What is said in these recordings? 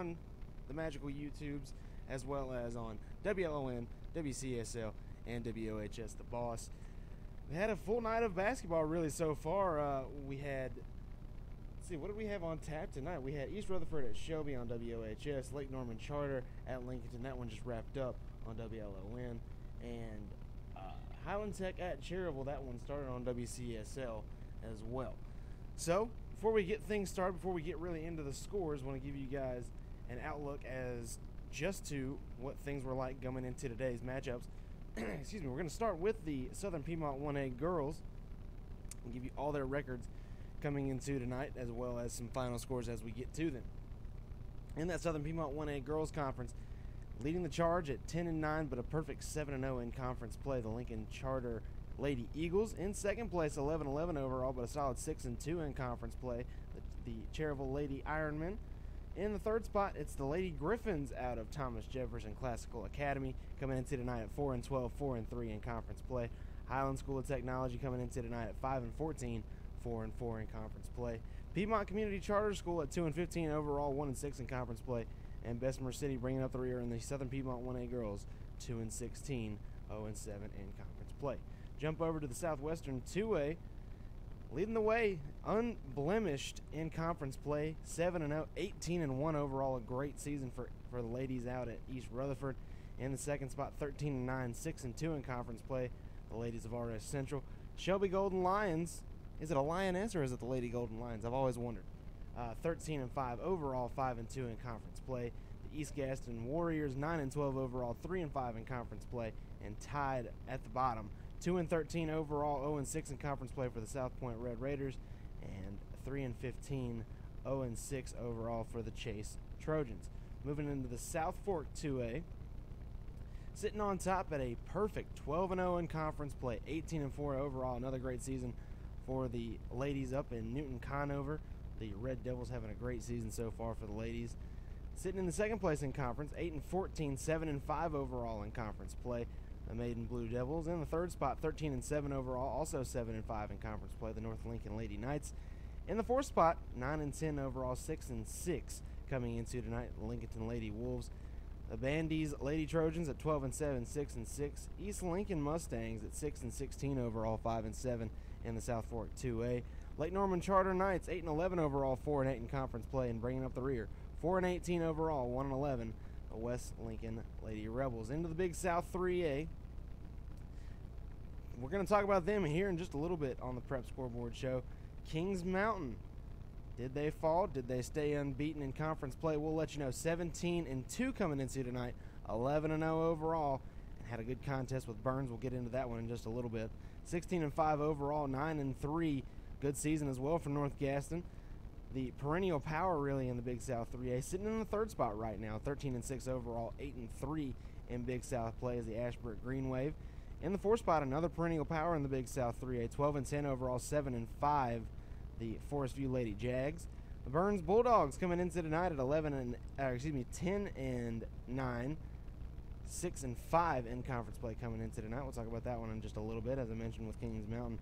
on the magical YouTubes, as well as on WLON, WCSL, and WOHS The Boss. We had a full night of basketball really so far. We had, let's see, what did we have on tap tonight? We had East Rutherford at Shelby on WOHS, Lake Norman Charter at Lincolnton. That one just wrapped up on WLON. And Highland Tech at Cherryville, that one started on WCSL as well. So, before we get things started, before we get really into the scores, I want to give you guys an outlook as just to what things were like coming into today's matchups. Excuse me, we're going to start with the Southern Piedmont 1A girls and give you all their records coming into tonight, as well as some final scores as we get to them. In that Southern Piedmont 1A girls conference, leading the charge at 10-9, but a perfect 7-0 in conference play, the Lincoln Charter Lady Eagles. In second place, 11-11 overall, but a solid 6-2 in conference play, the Cherryville Lady Ironmen. In the third spot, it's the Lady Griffins out of Thomas Jefferson Classical Academy, coming into tonight at 4-12, 4-3 in conference play. Highland School of Technology coming into tonight at 5-14, 4-4 in conference play. Piedmont Community Charter School at 2-15 overall, 1-6 in conference play. And Bessemer City bringing up the rear in the Southern Piedmont 1A girls, 2-16, 0-7 in conference play. Jump over to the Southwestern 2A, leading the way, unblemished in conference play, 7-0, 18-1 overall, a great season for the ladies out at East Rutherford. In the second spot, 13-9, 6-2 in conference play, the ladies of RS Central. Shelby Golden Lions, is it a Lioness or is it the Lady Golden Lions? I've always wondered. 13-5 overall, 5-2 in conference play. The East Gaston Warriors, 9-12 overall, 3-5 in conference play, and tied at the bottom, 2-13 overall, 0-6 in conference play for the South Point Red Raiders, and 3-15, 0-6 overall for the Chase Trojans. Moving into the South Fork 2A, sitting on top at a perfect 12-0 in conference play, 18-4 overall, another great season for the ladies up in Newton Conover. The Red Devils having a great season so far for the ladies. Sitting in the second place in conference, 8-14, 7-5 overall in conference play, the Maiden Blue Devils. In the third spot, 13-7 overall, also 7-5 in conference play, the North Lincoln Lady Knights. In the fourth spot, 9-10 overall, 6-6 coming into tonight, the Lincolnton Lady Wolves. The Bandies Lady Trojans at 12-7, 6-6. East Lincoln Mustangs at 6-16 overall, 5-7 in the South Fork 2A. Lake Norman Charter Knights, 8-11 overall, 4-8 in conference play, and bringing up the rear, 4-18 overall, 1-11, the West Lincoln Lady Rebels. Into the Big South 3A. We're going to talk about them here in just a little bit on the Prep Scoreboard show. Kings Mountain, did they fall? Did they stay unbeaten in conference play? We'll let you know. 17-2 coming into tonight, 11-0 overall, and had a good contest with Burns. We'll get into that one in just a little bit. 16-5 overall, 9-3. Good season as well for North Gaston. The perennial power really in the Big South 3A, sitting in the third spot right now, 13-6 overall, 8-3 in Big South play as the Ashbrook Green Wave. In the fourth spot, another perennial power in the Big South 3A, 12-10 overall, 7-5, the Forest View Lady Jags. The Burns Bulldogs coming into tonight at 10-9, 6-5 in conference play coming into tonight. We'll talk about that one in just a little bit, as I mentioned with Kings Mountain.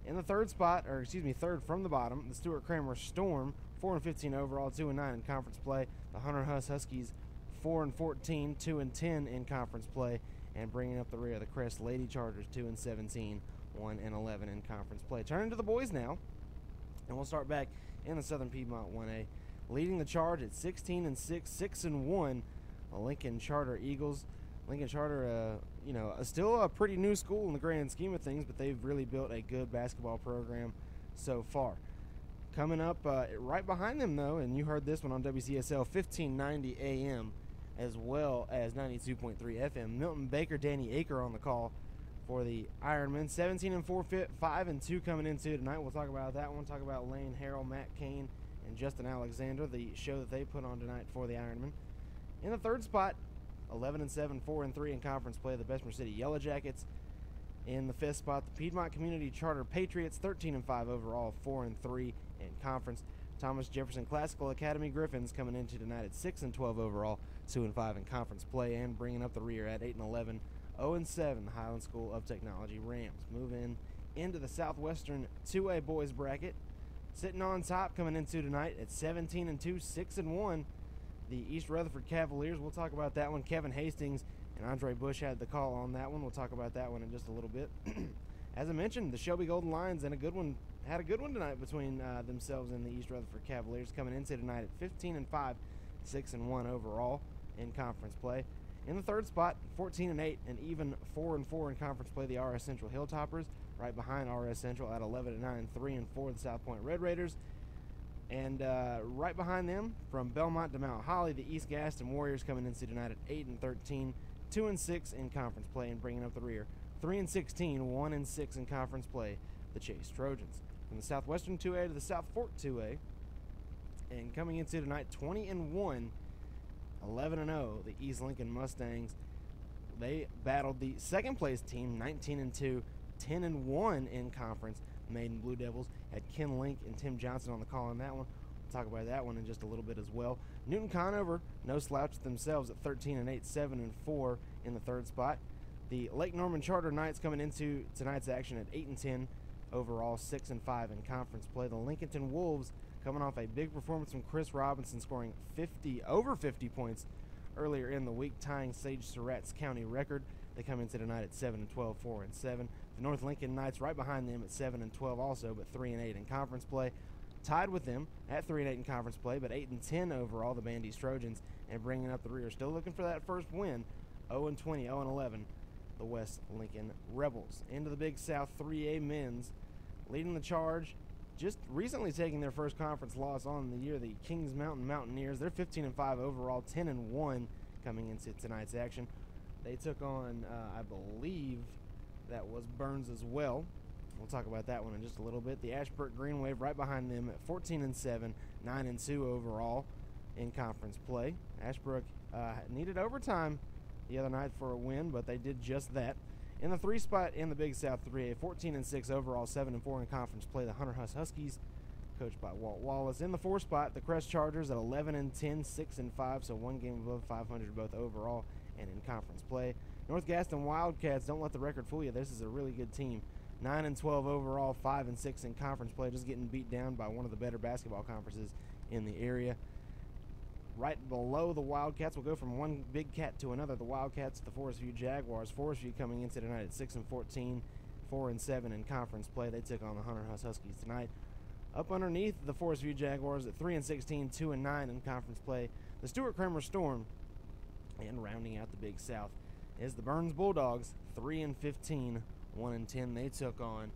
In the third spot, third from the bottom, the Stuart Kramer Storm, 4-15 overall, 2-9 in conference play. The Hunter Huss Huskies, 4-14, 2-10 in conference play, and bringing up the rear, the Crest Lady Chargers, 2-17, 1-11 in conference play. Turning to the boys now, and we'll start back in the Southern Piedmont 1A. Leading the charge at 16-6, 6-1, the Lincoln Charter Eagles. Lincoln Charter, still a pretty new school in the grand scheme of things, but they've really built a good basketball program so far. Coming up right behind them, though, and you heard this one on WCSL, 1590 AM, as well as 92.3 FM. Milton Baker, Danny Aker on the call for the Ironmen. 17-4, 5-2 coming into tonight. We'll talk about that one. Talk about Lane Harrell, Matt Kane, and Justin Alexander, the show that they put on tonight for the Ironmen. In the third spot, 11-7, 4-3 in conference play, the Bessemer City Yellow Jackets. In the fifth spot, the Piedmont Community Charter Patriots, 13-5 overall, 4-3 in conference. Thomas Jefferson Classical Academy Griffins coming into tonight at 6-12 overall, 2-5 in conference play, and bringing up the rear at 8-11, 0-7, the Highland School of Technology Rams. Moving into the Southwestern 2A boys bracket, sitting on top coming into tonight at 17-2, 6-1. the East Rutherford Cavaliers. We'll talk about that one. Kevin Hastings and Andre Bush had the call on that one. We'll talk about that one in just a little bit. As I mentioned, the Shelby Golden Lions had a good one tonight between themselves and the East Rutherford Cavaliers, coming into tonight at 15-5, 6-1 overall in conference play. In the third spot, 14-8, and even 4-4 in conference play, the RS Central Hilltoppers. Right behind RS Central at 11-9, 3-4, the South Point Red Raiders. And right behind them, from Belmont to Mount Holly, the East Gaston Warriors coming into tonight at 8-13, 2-6 in conference play, and bringing up the rear, 3-16, 1-6 in conference play, the Chase Trojans. From the Southwestern 2A to the South Fork 2A, and coming into tonight 20-1, 11-0, the East Lincoln Mustangs. They battled the second place team, 19-2, 10-1 in conference. The Maiden Blue Devils had Ken Link and Tim Johnson on the call on that one. We'll talk about that one in just a little bit as well. Newton Conover, no slouch themselves at 13-8, 7-4 in the third spot. The Lake Norman Charter Knights coming into tonight's action at 8-10 overall, 6-5 in conference play. The Lincolnton Wolves coming off a big performance from Chris Robinson, scoring over 50 points earlier in the week, tying Sage Surratt's county record. They come into tonight at 7-12, 4-7. The North Lincoln Knights right behind them at 7-12 also, but 3-8 in conference play. Tied with them at 3-8 in conference play, but 8-10 overall, the Bandy's Trojans, and bringing up the rear, still looking for that first win, 0-20, 0-11, the West Lincoln Rebels. Into the Big South 3A men's, leading the charge, just recently taking their first conference loss on the year, the Kings Mountain Mountaineers. They're 15-5 overall, 10-1 coming into tonight's action. They took on, I believe, that was Burns as well. We'll talk about that one in just a little bit. The Ashbrook Green Wave right behind them at 14-7, 9-2 overall in conference play. Ashbrook needed overtime the other night for a win, but they did just that. In the 3 spot in the Big South 3A, 14-6 overall, 7-4 in conference play, the Hunter Huss Huskies, coached by Walt Wallace. In the 4 spot, the Crest Chargers at 11-10, 6-5, so one game above 500 both overall and in conference play. North Gaston Wildcats, don't let the record fool you. This is a really good team. 9-12 overall, 5-6 in conference play, just getting beat down by one of the better basketball conferences in the area. Right below the Wildcats, we'll go from one big cat to another. The Wildcats, the Forest View Jaguars. Forest View coming into tonight at 6-14, 4-7 in conference play. They took on the Hunter Huss Huskies tonight. Up underneath the Forest View Jaguars at 3-16, 2-9 in conference play, the Stuart Kramer Storm. And rounding out the Big South is the Burns Bulldogs, 3-15, 1-10. They took on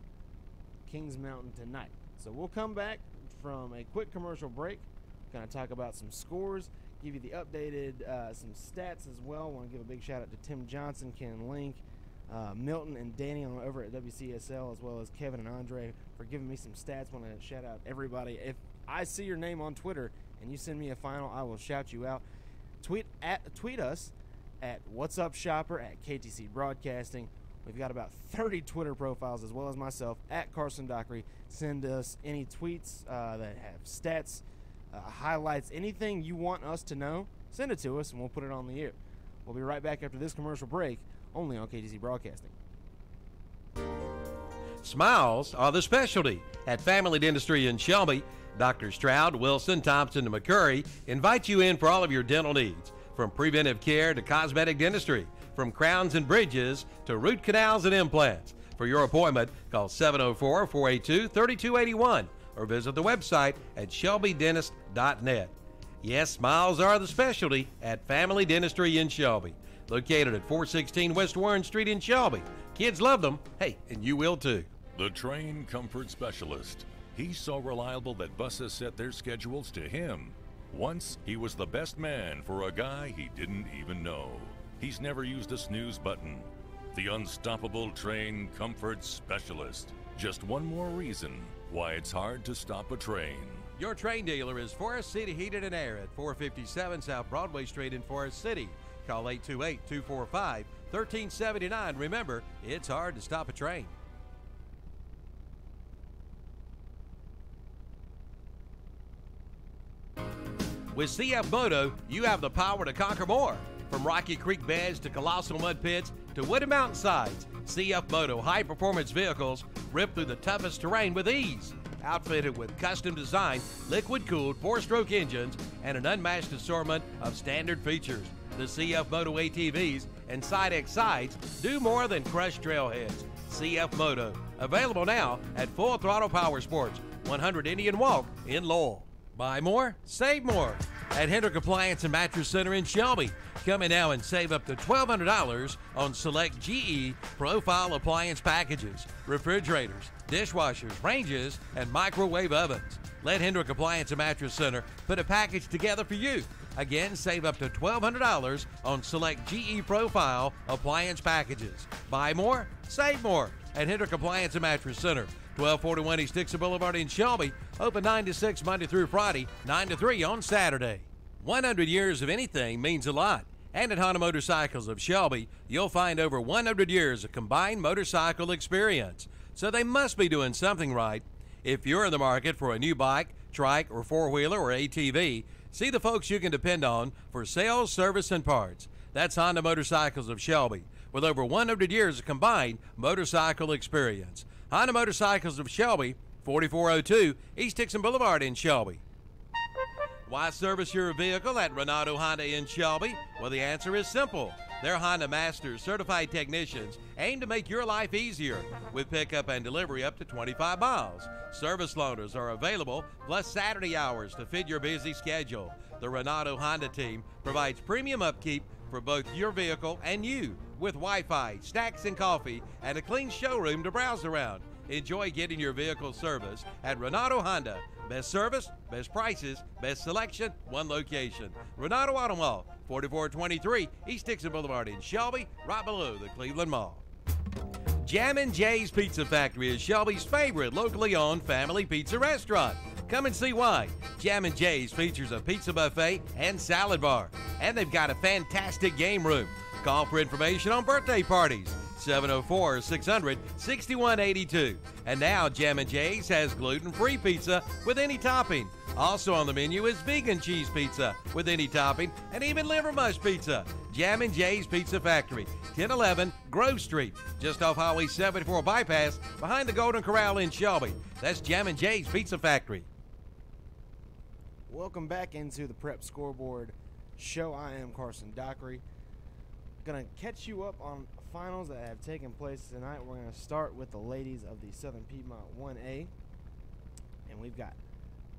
Kings Mountain tonight. So we'll come back from a quick commercial break. Going to talk about some scores, give you the updated some stats as well. Want to give a big shout out to Tim Johnson, Ken Link, Milton, and Danny over at WCSL, as well as Kevin and Andre for giving me some stats. Want to shout out everybody. If I see your name on Twitter and you send me a final, I will shout you out. Tweet us at What's Up Shopper at KTC Broadcasting. We've got about 30 Twitter profiles, as well as myself at Carson Dockery. Send us any tweets that have stats, highlights, anything you want us to know. Send it to us, and we'll put it on the air. We'll be right back after this commercial break, only on KTC Broadcasting. Smiles are the specialty at Family Dentistry in Shelby. Dr. Stroud, Wilson, Thompson, and McCurry invite you in for all of your dental needs, from preventive care to cosmetic dentistry, from crowns and bridges to root canals and implants. For your appointment, call 704-482-3281 or visit the website at shelbydentist.net. Yes, smiles are the specialty at Family Dentistry in Shelby, located at 416 West Warren Street in Shelby. Kids love them. Hey, and you will too. The Train Comfort Specialist. He's so reliable that buses set their schedules to him. Once, he was the best man for a guy he didn't even know. He's never used a snooze button. The unstoppable Train Comfort Specialist. Just one more reason why it's hard to stop a train. Your train dealer is Forest City Heated and Air at 457 South Broadway Street in Forest City. Call 828-245-1379. Remember, it's hard to stop a train. With CF Moto, you have the power to conquer more. From rocky creek beds to colossal mud pits to wooded mountainsides, CF Moto high-performance vehicles rip through the toughest terrain with ease. Outfitted with custom-designed, liquid-cooled 4-stroke engines and an unmatched assortment of standard features. The CF Moto ATVs and Side X sides do more than crush trailheads. CF Moto, available now at Full Throttle Power Sports, 100 Indian Walk in Lowell. Buy more, save more at Hendrick Appliance and Mattress Center in Shelby. Come in now and save up to $1,200 on select GE profile appliance packages, refrigerators, dishwashers, ranges, and microwave ovens. Let Hendrick Appliance and Mattress Center put a package together for you. Again, save up to $1,200 on select GE profile appliance packages. Buy more, save more at Hendrick Appliance and Mattress Center, 1241 East Dixon Boulevard in Shelby. Open 9 to 6 Monday through Friday, 9 to 3 on Saturday. 100 years of anything means a lot. And at Honda Motorcycles of Shelby, you'll find over 100 years of combined motorcycle experience. So they must be doing something right. If you're in the market for a new bike, trike, or four-wheeler or ATV, see the folks you can depend on for sales, service, and parts. That's Honda Motorcycles of Shelby, with over 100 years of combined motorcycle experience. Honda Motorcycles of Shelby, 4402 East Dixon Boulevard in Shelby. Why service your vehicle at Renato Honda in Shelby? Well, the answer is simple. Their Honda Masters certified technicians aim to make your life easier with pickup and delivery up to 25 miles. Service loaners are available, plus Saturday hours to fit your busy schedule. The Renato Honda team provides premium upkeep for both your vehicle and you, with Wi-Fi, snacks and coffee, and a clean showroom to browse around. Enjoy getting your vehicle service at Renato Honda. Best service, best prices, best selection, one location. Renato Auto Mall, 4423 East Dixon Boulevard in Shelby, right below the Cleveland Mall. Jammin' Jay's Pizza Factory is Shelby's favorite locally owned family pizza restaurant. Come and see why. Jammin' Jay's features a pizza buffet and salad bar, and they've got a fantastic game room. Call for information on birthday parties. 704-600-6182. And now Jammin' Jay's has gluten-free pizza with any topping. Also on the menu is vegan cheese pizza with any topping, and even liver mush pizza. Jammin' Jay's Pizza Factory, 1011 Grove Street, just off Highway 74 bypass, behind the Golden Corral in Shelby. That's Jammin' Jay's Pizza Factory. Welcome back into the Prep Scoreboard show. I am Carson Dockery. Gonna catch you up on finals that have taken place tonight. We're gonna start with the ladies of the Southern Piedmont 1A, and we've got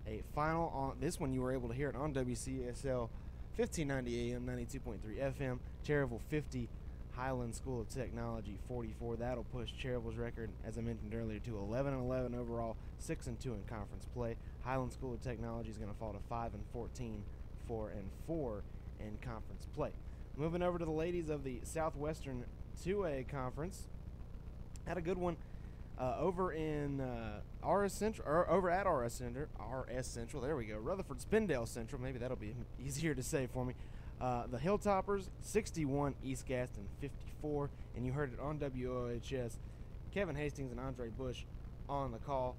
a final on this one. You were able to hear it on WCSL 1590 AM, 92.3 FM. Cherryville 50, Highland School of Technology 44. That'll push Cherryville's record, as I mentioned earlier, to 11-11 overall, 6-2 in conference play. Highland School of Technology is going to fall to 5-14, 4-4 in conference play. Moving over to the ladies of the Southwestern 2A Conference. Had a good one over in RS Central, or over at RS Central. There we go. Rutherford Spindale Central. Maybe that'll be easier to say for me. The Hilltoppers 61, East Gaston 54, and you heard it on WOHS. Kevin Hastings and Andre Bush on the call.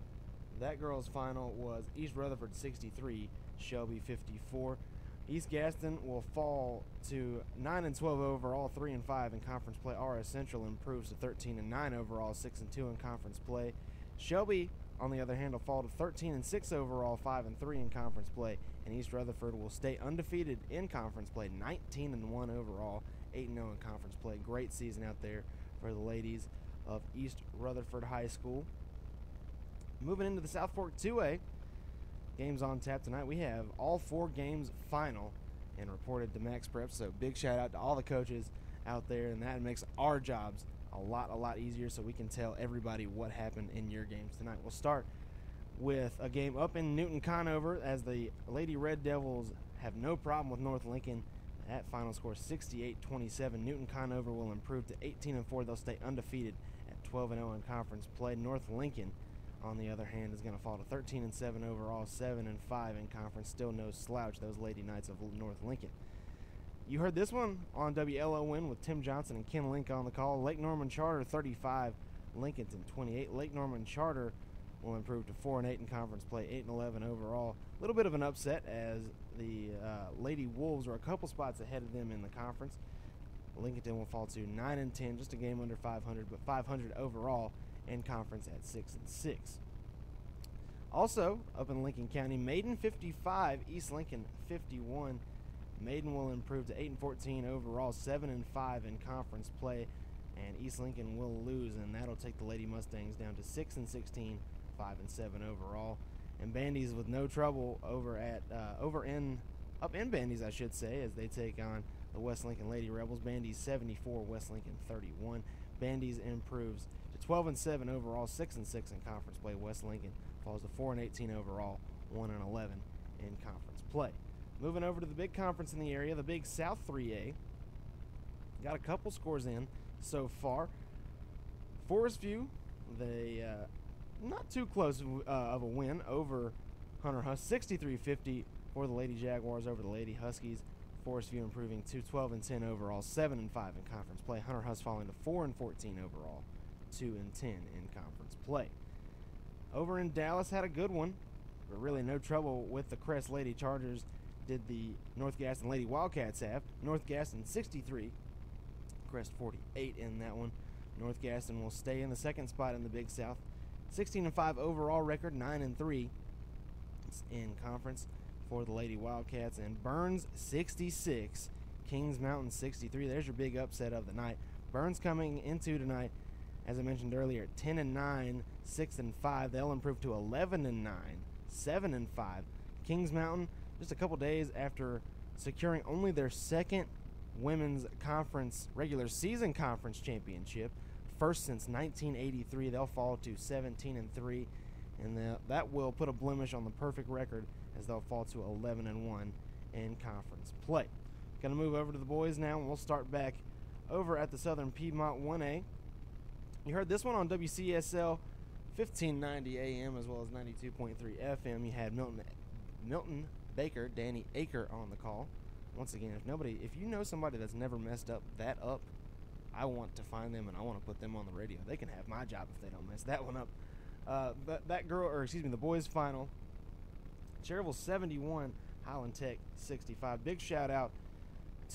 That girls' final was East Rutherford 63, Shelby 54. East Gaston will fall to 9-12 overall, 3-5 in conference play. RS Central improves to 13-9 overall, 6-2 in conference play. Shelby, on the other hand, will fall to 13-6 overall, 5-3 in conference play. And East Rutherford will stay undefeated in conference play, 19-1 overall, 8-0 in conference play. Great season out there for the ladies of East Rutherford High School. Moving into the South Fork 2A. Games on tap tonight. We have all 4 games final and reported to Max Prep, so big shout out to all the coaches out there, and that makes our jobs a lot easier, so we can tell everybody what happened in your games tonight. We'll start with a game up in Newton Conover, as the Lady Red Devils have no problem with North Lincoln. That final score 68-27. Newton Conover will improve to 18-4. They'll stay undefeated at 12-0 in conference play. North Lincoln, on the other hand, is going to fall to 13-7 overall, 7-5 in conference. Still no slouch, those Lady Knights of North Lincoln. You heard this one on WLON with Tim Johnson and Ken Link on the call. Lake Norman Charter 35, Lincolnton 28. Lake Norman Charter will improve to 4-8 in conference play, 8-11 overall. A little bit of an upset, as the Lady Wolves are a couple spots ahead of them in the conference. Lincolnton will fall to 9-10, just a game under 500, but 500 overall in conference at 6-6. Also, up in Lincoln County, Maiden 55, East Lincoln 51. Maiden will improve to 8-14 overall, 7-5 in conference play, and East Lincoln will lose, and that'll take the Lady Mustangs down to 6-16, 5-7 overall. And Bandies with no trouble up in Bandies, I should say, as they take on the West Lincoln Lady Rebels. Bandies 74, West Lincoln 31. Bandies improves to 12-7 overall, 6-6 in conference play. West Lincoln falls to 4-18 overall, 1-11 in conference play. Moving over to the big conference in the area, the Big South 3A. Got a couple scores in so far. Forest View, they not too close of a win over Hunter Huss, 63-50 for the Lady Jaguars over the Lady Huskies. Forest View improving to 12-10 overall, 7-5 in conference play. Hunter Huss falling to 4-14 overall, 2-10 in conference play. Over in Dallas, had a good one, but really no trouble with the Crest Lady Chargers. Did the North Gaston Lady Wildcats have. North Gaston 63, Crest 48 in that one. North Gaston will stay in the second spot in the Big South. 16-5 overall record, 9-3 in conference for the Lady Wildcats. And Burns 66, Kings Mountain 63. There's your big upset of the night. Burns coming into tonight, as I mentioned earlier, 10-9, 6-5. They'll improve to 11-9, 7-5. Kings Mountain, just a couple days after securing only their second women's conference regular season conference championship, first since 1983, they'll fall to 17-3, and that will put a blemish on the perfect record as they'll fall to 11-1 in conference play. Going to move over to the boys now, and we'll start back over at the Southern Piedmont 1A. You heard this one on WCSL 1590 AM as well as 92.3 FM. You had Milton Baker, Danny Aker on the call. Once again, if you know somebody that's never messed that up, I want to find them and I want to put them on the radio. They can have my job if they don't mess that one up. The boys final, Cherryville 71, Highland Tech 65. Big shout out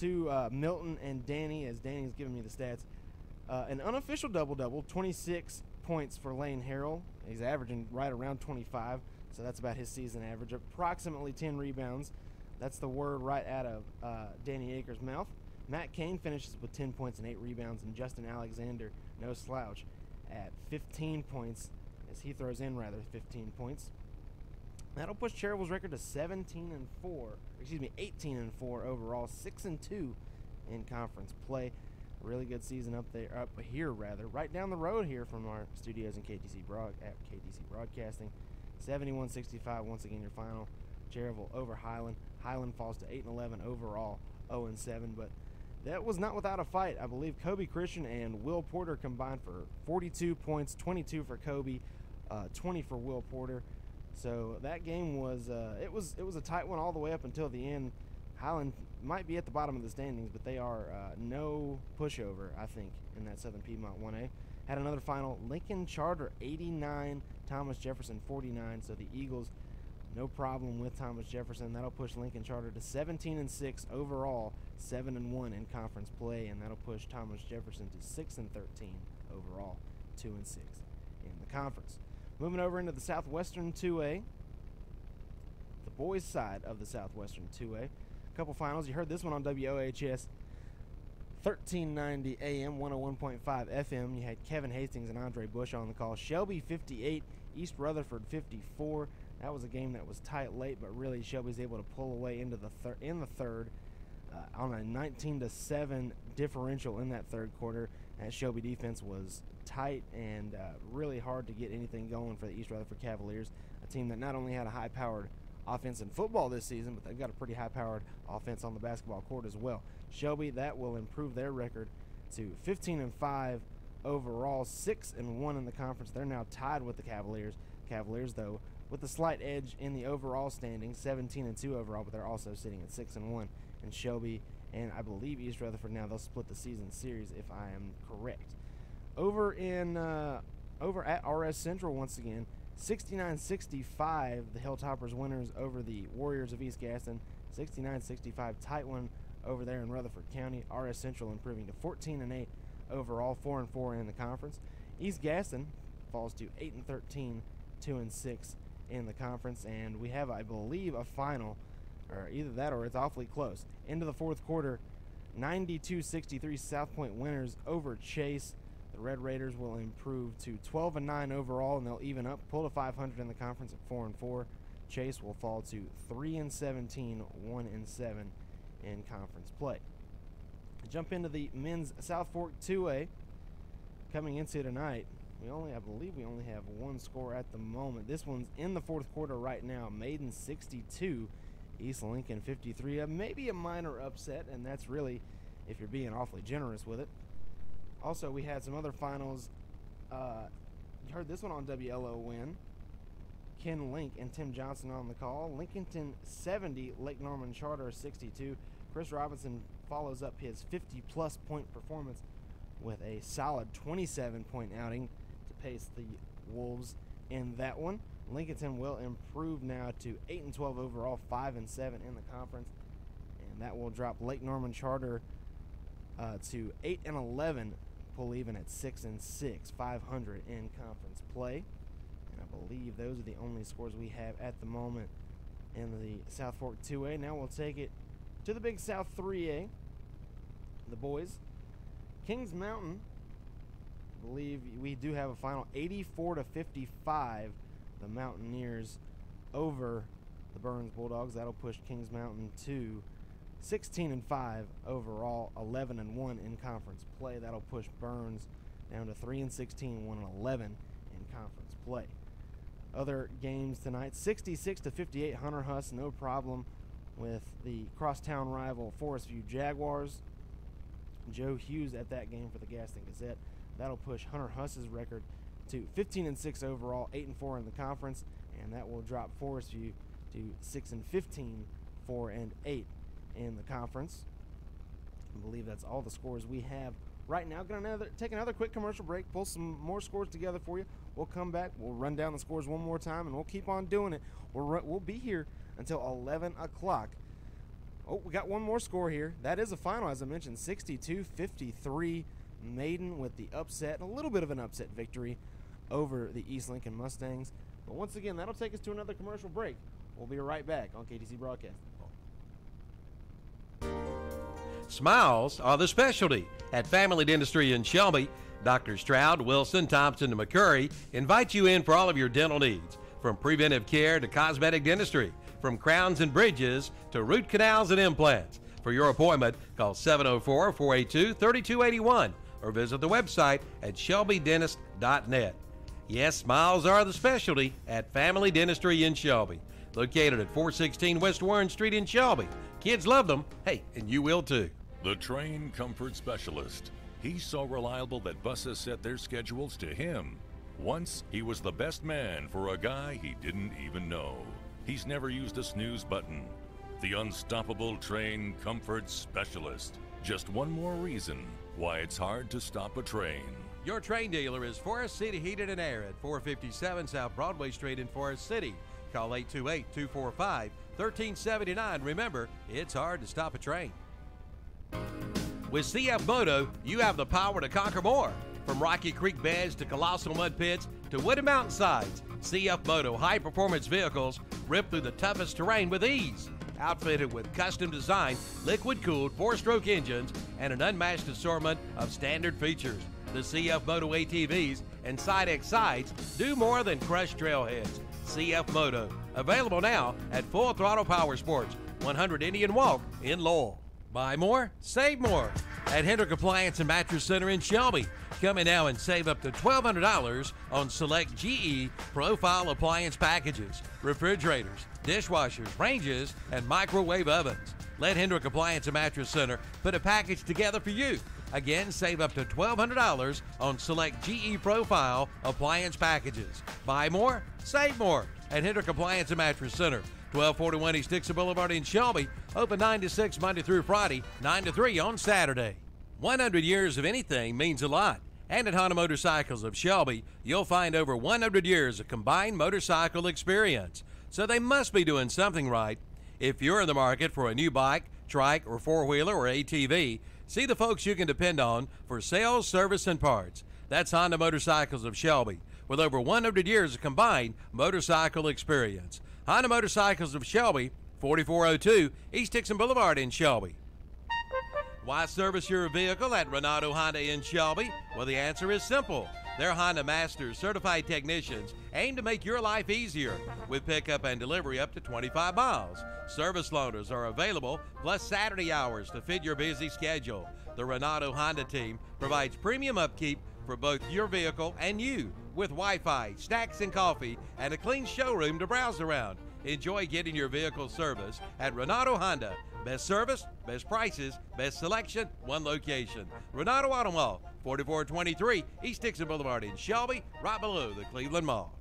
to Milton and Danny, as Danny's giving me the stats. An unofficial double-double, 26 points for Lane Harrell. He's averaging right around 25, so that's about his season average. Approximately 10 rebounds. That's the word right out of Danny Aker's mouth. Matt Kane finishes with 10 points and 8 rebounds, and Justin Alexander, no slouch, at 15 points, as he throws in 15 points. That'll push Cherryville's record to 18-4 overall, 6-2 in conference play. A really good season up here, right down the road here from our studios in KTC Broadcasting. 71-65, once again your final. Cherryville over Highland. Highland falls to 8-11 overall, 0-7, but that was not without a fight. I believe Kobe Christian and Will Porter combined for 42 points, 22 for Kobe, 20 for Will Porter. So that game was it was a tight one all the way up until the end. Highland might be at the bottom of the standings, but they are no pushover, I think, in that Southern Piedmont 1A. Had another final, Lincoln Charter 89, Thomas Jefferson 49. So the Eagles, no problem with Thomas Jefferson. That'll push Lincoln Charter to 17-6 overall, 7-1 in conference play, and that'll push Thomas Jefferson to 6-13 overall, 2-6 in the conference. Moving over into the Southwestern 2A, the boys' side of the Southwestern 2A. A couple finals. You heard this one on WOHS 1390 AM, 101.5 FM. You had Kevin Hastings and Andre Bush on the call. Shelby 58, East Rutherford 54. That was a game that was tight late, but really Shelby's able to pull away into in the third on a 19-7 differential in that third quarter. That Shelby defense was tight and really hard to get anything going for the East Rutherford Cavaliers, a team that not only had a high-powered offense in football this season, but they've got a pretty high-powered offense on the basketball court as well. Shelby, that will improve their record to 15-5 overall, 6-1 in the conference. They're now tied with the Cavaliers. Cavaliers, though, with a slight edge in the overall standing, 17-2 overall, but they're also sitting at 6-1. And Shelby and I believe East Rutherford now, they'll split the season series if I am correct. Over at RS Central once again, 69-65, the Hilltoppers winners over the Warriors of East Gaston. 69-65, tight one over there in Rutherford County. RS Central improving to 14-8 overall, 4-4 in the conference. East Gaston falls to 8-13, 2-6 in the conference, and we have, I believe, a final, or either that or it's awfully close. Into the fourth quarter, 92-63 South Point winners over Chase. The Red Raiders will improve to 12-9 overall, and they'll even up, pull to 500 in the conference at 4-4. Chase will fall to 3-17, 1-7 in conference play. Jump into the men's South Fork 2A. Coming into tonight, I believe we only have one score at the moment. This one's in the fourth quarter right now. Maiden 62, East Lincoln 53. Maybe a minor upset, and that's really if you're being awfully generous with it. Also, we had some other finals. You heard this one on WLON. Ken Link and Tim Johnson on the call. Lincolnton 70, Lake Norman Charter 62. Chris Robinson follows up his 50-plus point performance with a solid 27-point outing to pace the Wolves in that one. Lincolnton will improve now to 8-12 overall, 5-7 in the conference, and that will drop Lake Norman Charter to 8-11, pull even at 6-6, 500 in conference play. And I believe those are the only scores we have at the moment in the South Fork 2A. Now we'll take it to the Big South 3A. The boys, Kings Mountain, I believe we do have a final 84-55. The Mountaineers over the Burns Bulldogs. That'll push Kings Mountain to 16-5 overall, 11-1 in conference play. That'll push Burns down to 3-16, 1-11 in conference play. Other games tonight: 66-58 Hunter Huss, no problem with the crosstown rival Forest View Jaguars. Joe Hughes at that game for the Gaston Gazette. That'll push Hunter Huss's record to 15-6 overall, 8-4 in the conference, and that will drop Forest View to 6-15, 4-8 in the conference. I believe that's all the scores we have right now. Gonna take another quick commercial break, pull some more scores together for you. We'll come back, we'll run down the scores one more time, and we'll keep on doing it. We'll be here until 11 o'clock. Oh, we got one more score here. That is a final, as I mentioned, 62-53. Maiden with the upset, a little bit of an upset victory over the East Lincoln Mustangs. But once again, that'll take us to another commercial break. We'll be right back on KTC Broadcast. Smiles are the specialty at Family Dentistry in Shelby. Dr. Stroud, Wilson, Thompson, and McCurry invite you in for all of your dental needs, from preventive care to cosmetic dentistry, from crowns and bridges to root canals and implants. For your appointment, call 704-482-3281 or visit the website at shelbydentist.net. Yes, smiles are the specialty at Family Dentistry in Shelby, located at 416 West Warren Street in Shelby. Kids love them. Hey, and you will too. The train comfort specialist. He's so reliable that buses set their schedules to him. Once, he was the best man for a guy he didn't even know. He's never used a snooze button. The unstoppable train comfort specialist. Just one more reason why it's hard to stop a train. Your train dealer is Forest City Heated and Air at 457 South Broadway Street in Forest City. Call 828-245-1379. Remember, it's hard to stop a train. With CF Moto, you have the power to conquer more. From Rocky Creek beds to colossal mud pits to wooded mountainsides, CF Moto high-performance vehicles rip through the toughest terrain with ease. Outfitted with custom-designed, liquid-cooled 4-stroke engines and an unmatched assortment of standard features, the CF Moto ATVs and Side-X sides do more than crush trailheads. CF Moto, available now at Full Throttle Power Sports, 100 Indian Walk in Lowell. Buy more, save more at Hendrick Appliance and Mattress Center in Shelby. Come in now and save up to $1,200 on select GE profile appliance packages, refrigerators, dishwashers, ranges, and microwave ovens. Let Hendrick Appliance and Mattress Center put a package together for you. Again, save up to $1,200 on select GE profile appliance packages. Buy more, save more at Hendrick Appliance and Mattress Center. 1241 East Dixon Boulevard in Shelby. Open 9 to 6 Monday through Friday, 9 to 3 on Saturday. 100 years of anything means a lot. And at Honda Motorcycles of Shelby, you'll find over 100 years of combined motorcycle experience. So they must be doing something right. If you're in the market for a new bike, trike, or four-wheeler or ATV, see the folks you can depend on for sales, service, and parts. That's Honda Motorcycles of Shelby, with over 100 years of combined motorcycle experience. Honda Motorcycles of Shelby, 4402 East Dixon Boulevard in Shelby. Why service your vehicle at Renato Honda in Shelby? Well, the answer is simple. Their Honda Masters certified technicians aim to make your life easier with pickup and delivery up to 25 miles. Service loaners are available, plus Saturday hours to fit your busy schedule. The Renato Honda team provides premium upkeep for both your vehicle and you, with Wi-Fi, snacks and coffee, and a clean showroom to browse around. Enjoy getting your vehicle serviced at Renato Honda. Best service, best prices, best selection, one location. Renato Auto Mall, 4423 East Dixon Boulevard in Shelby, right below the Cleveland Mall.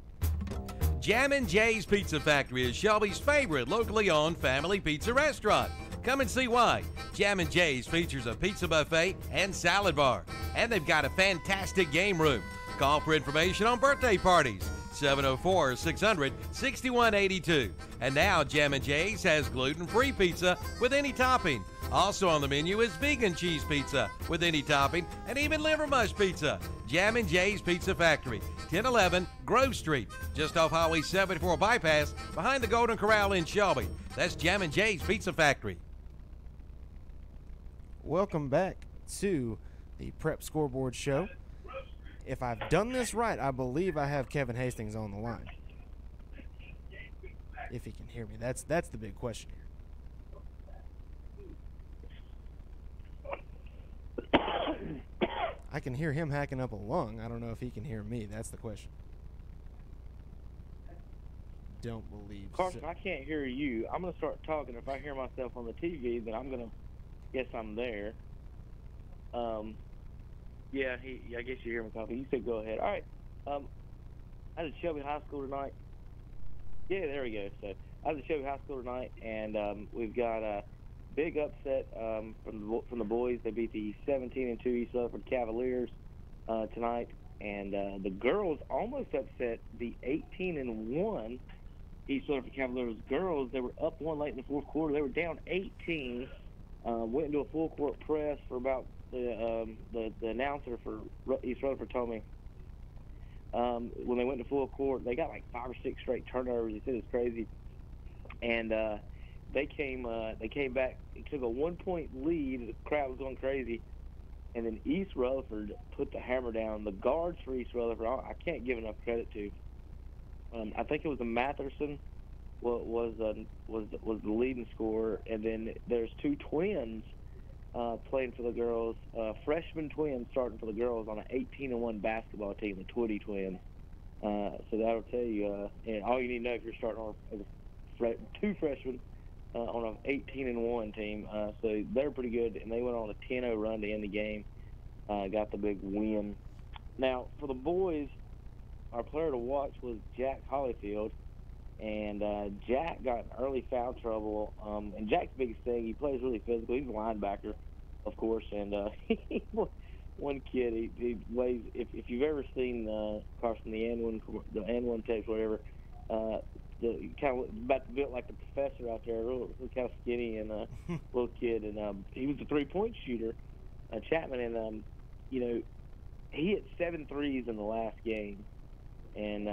Jammin' Jay's Pizza Factory is Shelby's favorite locally owned family pizza restaurant. Come and see why. Jammin' Jay's features a pizza buffet and salad bar, and they've got a fantastic game room. Call for information on birthday parties. 704-600-6182. And now Jammin' Jay's has gluten-free pizza with any topping. Also on the menu is vegan cheese pizza with any topping, and even liver mush pizza. Jammin' Jay's Pizza Factory, 1011 Grove Street, just off Highway 74 bypass, behind the Golden Corral in Shelby. That's Jammin' Jay's Pizza Factory. Welcome back to the Prep Scoreboard Show. If I've done this right, I believe I have Kevin Hastings on the line. If he can hear me, that's the big question here. I can hear him hacking up a lung. I don't know if he can hear me. That's the question. Don't believe Carson, so. I can't hear you. I'm going to start talking. If I hear myself on the TV, then I'm going to guess I'm there. Yeah, I guess you hear me talking. You said go ahead. All right. I was at Shelby High School tonight. Yeah, there we go. So I was at Shelby High School tonight, and we've got a big upset from the boys. They beat the 17-2 East Rutherford Cavaliers tonight, and the girls almost upset the 18-1 East Rutherford Cavaliers girls. They were up one late in the fourth quarter. They were down 18. Went into a full court press for about. The announcer for East Rutherford told me when they went to full court, they got like 5 or 6 straight turnovers. He said it's crazy, and they came back. It took a 1-point lead. The crowd was going crazy, and then East Rutherford put the hammer down. The guards for East Rutherford, I can't give enough credit to. I think it was a Matherson was the leading scorer, and then there's 2 twins. Playing for the girls, freshman twins starting for the girls on an 18-1 basketball team, the Twitty twins. So that'll tell you, and all you need to know if you're starting on as 2 freshmen on an 18-1 team. So they're pretty good, and they went on a 10-0 run to end the game, got the big win. Now, for the boys, our player to watch was Jack Hollyfield. And Jack got in early foul trouble. And Jack's biggest thing, he plays really physical. He's a linebacker, of course. And one kid, he weighs. If you've ever seen Carson the N1 tapes, whatever, the kind of about to built like the professor out there, real kind of skinny and little kid. And he was a 3-point shooter, Chapman. And he hit 7 threes in the last game. And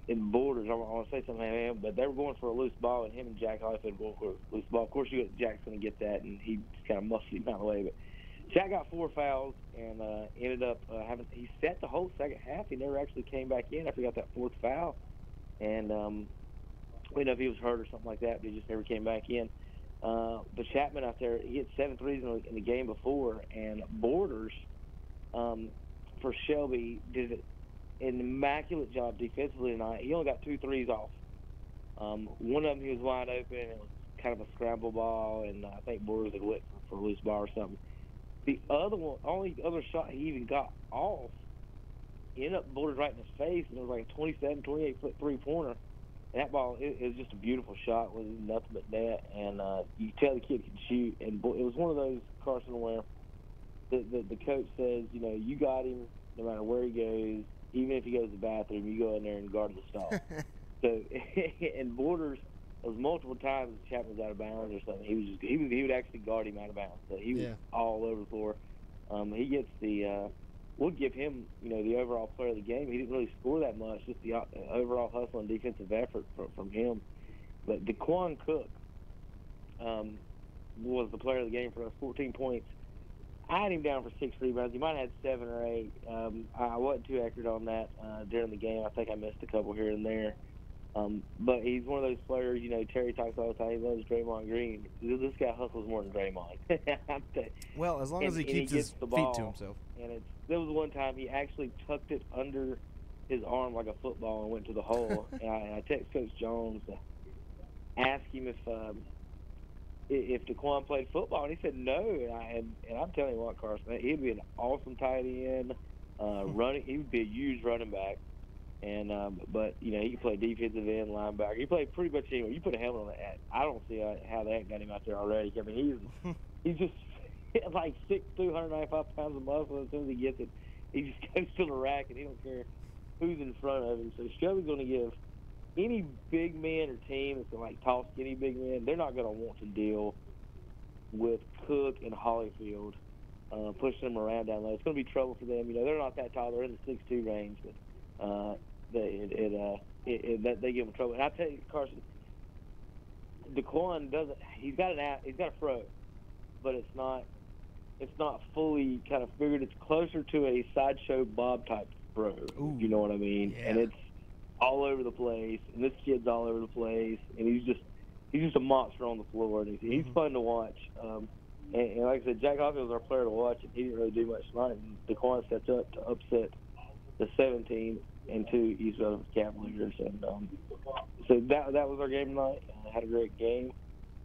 in Borders, I want to say something to him, but they were going for a loose ball, and him and Jack Hollyfield were going for a loose ball. Of course, Jack's going to get that, and he just kind of muscled him out of the way. But Jack got 4 fouls and ended up he set the whole second half. He never actually came back in after he got that 4th foul. And we don't know if he was hurt or something like that, but he just never came back in. But Chapman out there, he hit 7 threes in the game before, and Borders for Shelby did an immaculate job defensively tonight. He only got 2 threes off. One of them he was wide open. It was kind of a scramble ball, and I think Borders had went for a loose ball or something. The other one, only other shot he even got off, ended up Borders right in his face, and it was like a 27, 28-foot three-pointer. And that ball, it was just a beautiful shot. It was nothing but net, and you could tell the kid could shoot. And it was one of those, Carson, where the coach says, you got him no matter where he goes. Even if he goes to the bathroom, you go in there and guard the stall. So, and Borders, it was multiple times Chapman was out of bounds or something. He would actually guard him out of bounds. So he was all over the floor. He gets the we'll give him, the overall player of the game. He didn't really score that much, just the overall hustle and defensive effort from him. But Daquan Cook was the player of the game for us, 14 points. I had him down for 6 rebounds. He might have had 7 or 8. I wasn't too accurate on that during the game. I think I missed a couple here and there. But he's one of those players, Terry talks all the time, he loves Draymond Green. This guy hustles more than Draymond. Well, as long as he keeps his feet to himself. And there was one time he actually tucked it under his arm like a football and went to the hole. And I texted Coach Jones to ask him if Daquan played football, and he said no. And I'm telling you what, Carson, he'd be an awesome tight end. He would be a huge running back. And but he can play defensive end, linebacker. He played pretty much anywhere. You put a helmet on that. I don't see how they ain't got him out there already. I mean, he's just like 6'2", 195 pounds of muscle. As soon as he gets it, he just goes to the rack, and he don't care who's in front of him. So Shelby's going to give any big man or team that's like tall, skinny big men, they're not going to want to deal with Cook and Holyfield pushing them around down low. It's going to be trouble for them. They're not that tall. They're in the 6'2" range, but they give him trouble. And I tell you, Carson, Daquan doesn't. He's got a fro, but it's not fully kind of figured. It's closer to a sideshow Bob type fro. Ooh, you know what I mean? Yeah. And it's all over the place. And this kid's all over the place. And he's just a monster on the floor. And he's fun to watch. And like I said, Jack Hoffman was our player to watch, and he didn't really do much tonight. And Daquan stepped up to upset the 17 and 2 East Rutherford Cavaliers. And so that was our game tonight. I had a great game.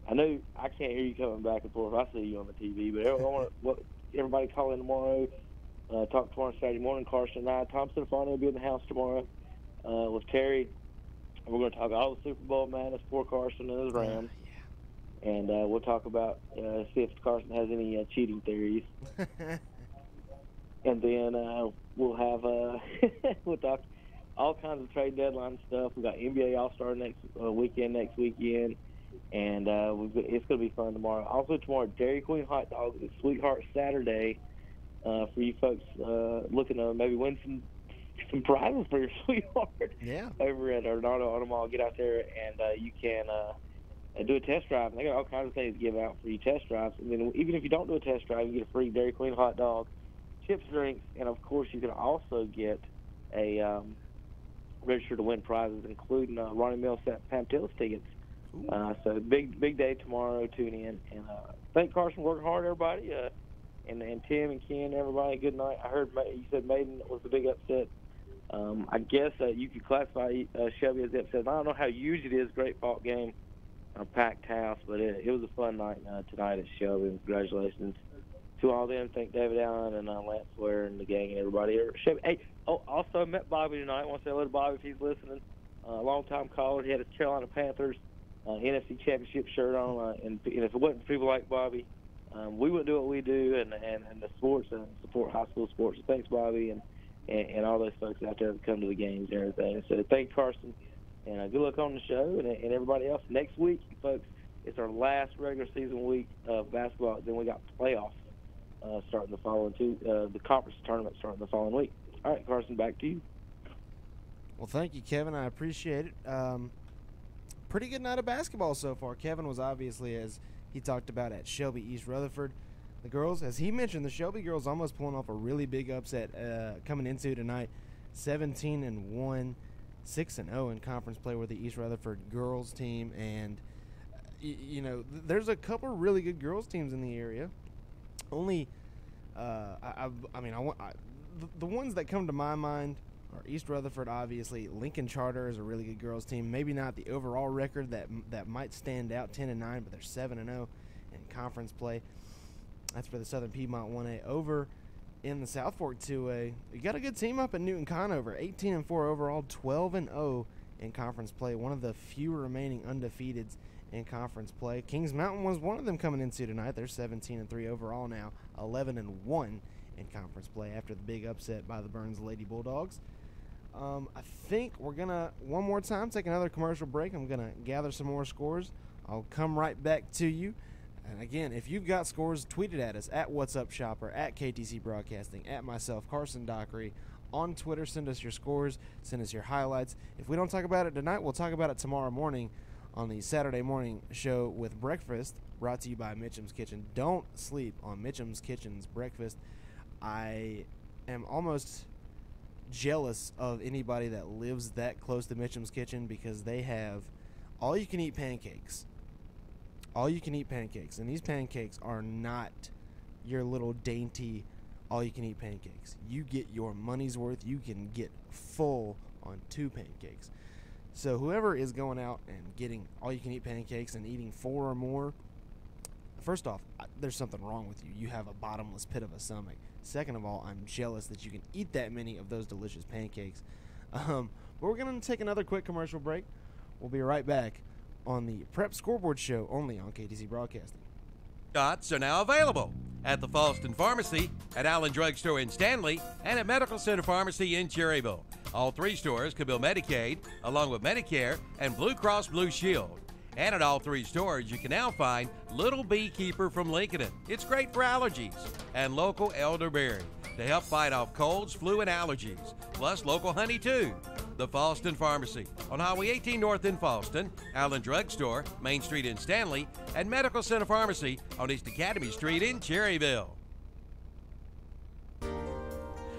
I know I can't hear you coming back and forth. I see you on the TV, but I want everybody call in tomorrow. Talk tomorrow Saturday morning. Carson and I, Tom Stefano will be in the house tomorrow with Terry. And we're going to talk all the Super Bowl madness for Carson and his Rams. And we'll talk about see if Carson has any cheating theories. And then we'll have we'll talk all kinds of trade deadline stuff. We got NBA All-Star next weekend, and it's going to be fun tomorrow. Also tomorrow, Dairy Queen Hot Dog, Sweetheart Saturday for you folks looking to maybe win some prizes for your sweetheart. Yeah. Over at Arnado Auto Mall. Get out there and you can do a test drive. And they got all kinds of things to give out for you test drives. And then even if you don't do a test drive, you get a free Dairy Queen hot dog, chips, drinks, and of course you can also get a register to win prizes, including Ronnie Millsap Pam-Tillis tickets. So big day tomorrow. Tune in and thank Carson. Working hard, everybody. And Tim and Ken, everybody. Good night. I heard you said Maiden was the big upset. I guess you could classify Shelby as the upset. I don't know how huge it is. Great fought game, packed house, but it was a fun night tonight at Shelby. And congratulations to all them. Thank David Allen and Lance Ware and the gang and everybody here. Shelby. Hey, also met Bobby tonight. I want to say hello to Bobby if he's listening. Long-time caller. He had a Carolina Panthers NFC Championship shirt on, and if it wasn't for people like Bobby, we wouldn't do what we do and the sports and support high school sports. So thanks, Bobby, and all those folks out there that come to the games and everything. So thanks, Carson, and good luck on the show and everybody else. Next week, folks, it's our last regular season week of basketball. Then we got playoffs starting the following the conference tournament starting the following week. All right, Carson, back to you. Well, thank you, Kevin. I appreciate it. Pretty good night of basketball so far. Kevin was obviously, as he talked about, at Shelby East Rutherford. The girls, as he mentioned, the Shelby girls almost pulling off a really big upset coming into tonight. 17-1, 6-0 in conference play with the East Rutherford girls team. And, there's a couple really good girls teams in the area. Only, the ones that come to my mind are East Rutherford, obviously. Lincoln Charter is a really good girls team. Maybe not the overall record that might stand out, 10-9, but they're 7-0 in conference play. That's for the Southern Piedmont 1A. Over in the South Fork 2A, you got a good team up at Newton Conover, 18-4 overall, 12-0 in conference play. One of the few remaining undefeateds in conference play. Kings Mountain was one of them coming into tonight. They're 17-3 overall now, 11-1 in conference play after the big upset by the Burns Lady Bulldogs. I think we're going to, one more time, take another commercial break. I'm going to gather some more scores. I'll come right back to you And again, if you've got scores, tweet it at us at What's Up Shopper, at KTC Broadcasting, at myself, Carson Dockery. On Twitter, send us your scores, send us your highlights. If we don't talk about it tonight, we'll talk about it tomorrow morning on the Saturday morning show with breakfast, brought to you by Mitchum's Kitchen. Don't sleep on Mitchum's Kitchen's breakfast. I am almost jealous of anybody that lives that close to Mitchum's Kitchen because they have all-you-can-eat pancakes. All-you-can-eat pancakes. And these pancakes are not your little dainty all-you-can-eat pancakes. You get your money's worth. You can get full on 2 pancakes. So whoever is going out and getting all-you-can-eat pancakes and eating 4 or more, first off, there's something wrong with you. You have a bottomless pit of a stomach. Second of all, I'm jealous that you can eat that many of those delicious pancakes. But we're going to take another quick commercial break. We'll be right back on the Prep Scoreboard Show, only on KTC Broadcasting. Shots are now available at the Falston Pharmacy, at Allen Drug Store in Stanley, and at Medical Center Pharmacy in Cherryville. All 3 stores can bill Medicaid, along with Medicare and Blue Cross Blue Shield. And at all 3 stores, you can now find Little Beekeeper from Lincolnton. It's great for allergies. And local elderberry to help fight off colds, flu, and allergies. Plus local honey, too. The Falston Pharmacy on Highway 18 North in Falston, Allen Drug Store, Main Street in Stanley, and Medical Center Pharmacy on East Academy Street in Cherryville.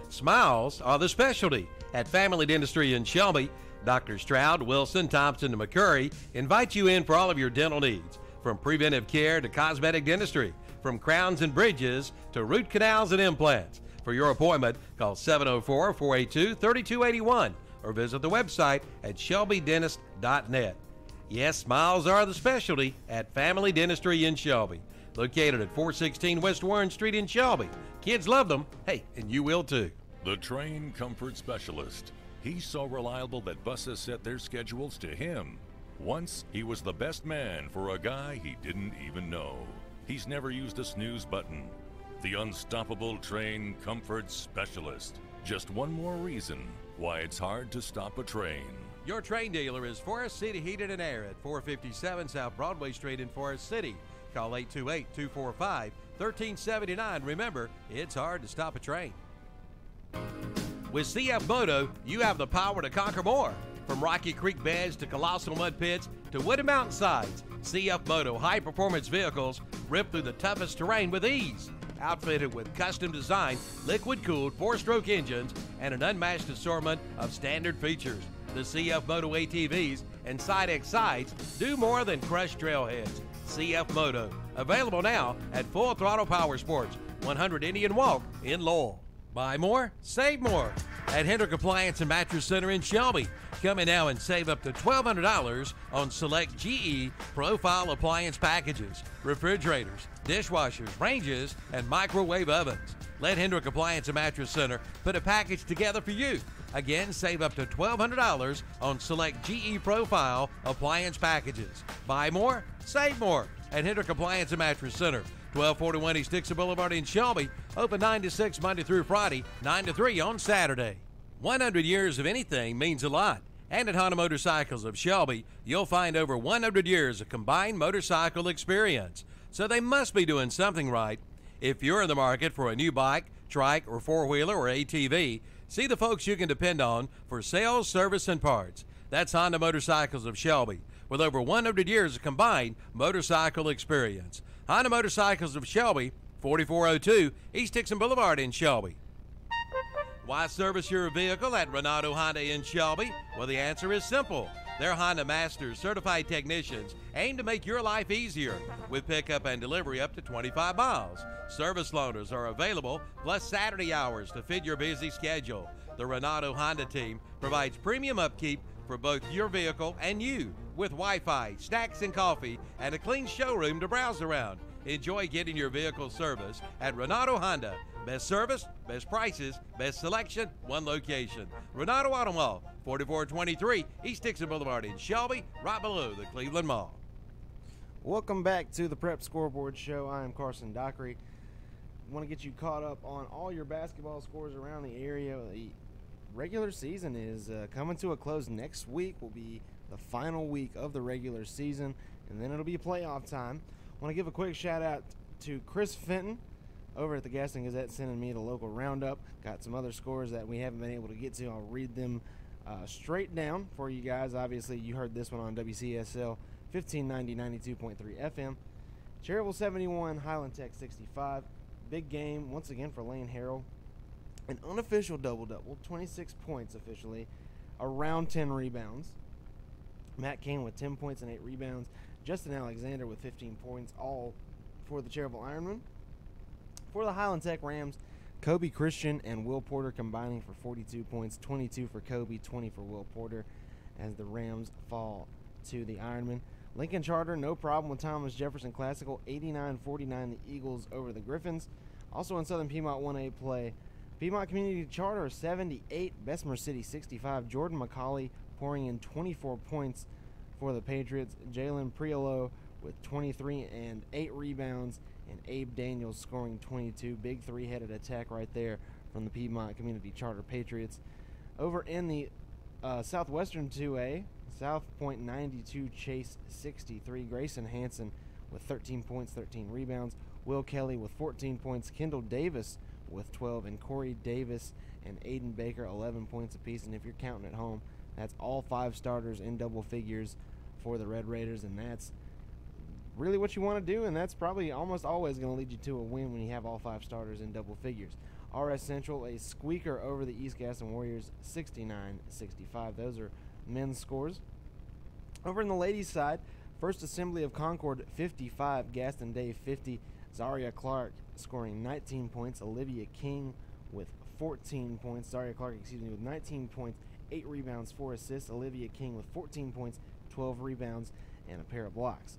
Smiles are the specialty at Family Dentistry in Shelby. Dr. Stroud, Wilson, Thompson, and McCurry invite you in for all of your dental needs, from preventive care to cosmetic dentistry, from crowns and bridges to root canals and implants. For your appointment, call 704-482-3281 or visit the website at shelbydentist.net. Yes, smiles are the specialty at Family Dentistry in Shelby, located at 416 West Warren Street in Shelby. Kids love them. Hey, and you will too. The Train Comfort Specialist. He's so reliable that buses set their schedules to him. Once, he was the best man for a guy he didn't even know. He's never used a snooze button. The unstoppable Train Comfort Specialist. Just one more reason why it's hard to stop a train. Your train dealer is Forest City Heated and Air at 457 South Broadway Street in Forest City. Call 828-245-1379. Remember, it's hard to stop a train. With CF Moto, you have the power to conquer more. From rocky creek beds to colossal mud pits to wooded mountainsides, CF Moto high-performance vehicles rip through the toughest terrain with ease. Outfitted with custom-designed, liquid-cooled 4-stroke engines and an unmatched assortment of standard features, the CF Moto ATVs and Side-X sides do more than crush trailheads. CF Moto, available now at Full Throttle Power Sports, 100 Indian Walk in Lowell. Buy more, save more at Hendrick Appliance and Mattress Center in Shelby. Come in now and save up to $1,200 on select GE Profile appliance packages, refrigerators, dishwashers, ranges, and microwave ovens. Let Hendrick Appliance and Mattress Center put a package together for you. Again, save up to $1,200 on select GE Profile appliance packages. Buy more, save more at Hendrick Appliance and Mattress Center. 1241 East Dixon Boulevard in Shelby. Open 9 to 6 Monday through Friday, 9 to 3 on Saturday. 100 years of anything means a lot. And at Honda Motorcycles of Shelby, you'll find over 100 years of combined motorcycle experience. So they must be doing something right. If you're in the market for a new bike, trike, or four-wheeler or ATV, see the folks you can depend on for sales, service, and parts. That's Honda Motorcycles of Shelby, with over 100 years of combined motorcycle experience. Honda Motorcycles of Shelby, 4402 East Dixon Boulevard in Shelby. Why service your vehicle at Renato Honda in Shelby? Well, the answer is simple. Their Honda Masters certified technicians aim to make your life easier with pickup and delivery up to 25 miles. Service loaners are available, plus Saturday hours to fit your busy schedule. The Renato Honda team provides premium upkeep for both your vehicle and you, with Wi-Fi, snacks and coffee, and a clean showroom to browse around. Enjoy getting your vehicle serviced at Renato Honda. Best service, best prices, best selection, one location. Renato Auto Mall, 4423 East Dixon Boulevard in Shelby, right below the Cleveland Mall. Welcome back to the Prep Scoreboard Show. I am Carson Dockery. I want to get you caught up on all your basketball scores around the area. The regular season is coming to a close. Next week will be the final week of the regular season, and then it'll be playoff time. Want to give a quick shout out to Chris Fenton over at the Gaston Gazette sending me the local roundup. Got some other scores that we haven't been able to get to. I'll read them straight down for you guys. Obviously, you heard this one on WCSL 1590 92.3 FM. Cherryville 71, Highland Tech 65. Big game once again for Lane Harrell. An unofficial double-double, 26 points officially, around 10 rebounds. Matt Kane with 10 points and 8 rebounds. Justin Alexander with 15 points, all for the Cherryville Ironmen. For the Highland Tech Rams, Kobe Christian and Will Porter combining for 42 points, 22 for Kobe, 20 for Will Porter, as the Rams fall to the Ironmen. Lincoln Charter, no problem with Thomas Jefferson Classical, 89-49 the Eagles over the Griffins. Also in Southern Piedmont 1A play, Piedmont Community Charter 78, Bessemer City 65. Jordan McCauley pouring in 24 points for the Patriots. Jalen Priolo with 23 and 8 rebounds, and Abe Daniels scoring 22. Big three-headed attack right there from the Piedmont Community Charter Patriots. Over in the Southwestern 2A, South Point 92, Chase 63. Grayson Hanson with 13 points, 13 rebounds. Will Kelly with 14 points. Kendall Davis with 12, and Corey Davis and Aiden Baker 11 points apiece. And if you're counting at home, that's all 5 starters in double figures for the Red Raiders, and that's really what you want to do, and that's probably almost always going to lead you to a win when you have all 5 starters in double figures. RS Central, a squeaker over the East Gaston Warriors, 69-65. Those are men's scores. Over in the ladies' side, First Assembly of Concord 55, Gaston Day 50. Zaria Clark scoring 19 points. Olivia King with 14 points. With 19 points, 8 rebounds, 4 assists. Olivia King with 14 points, 12 rebounds, and a pair of blocks.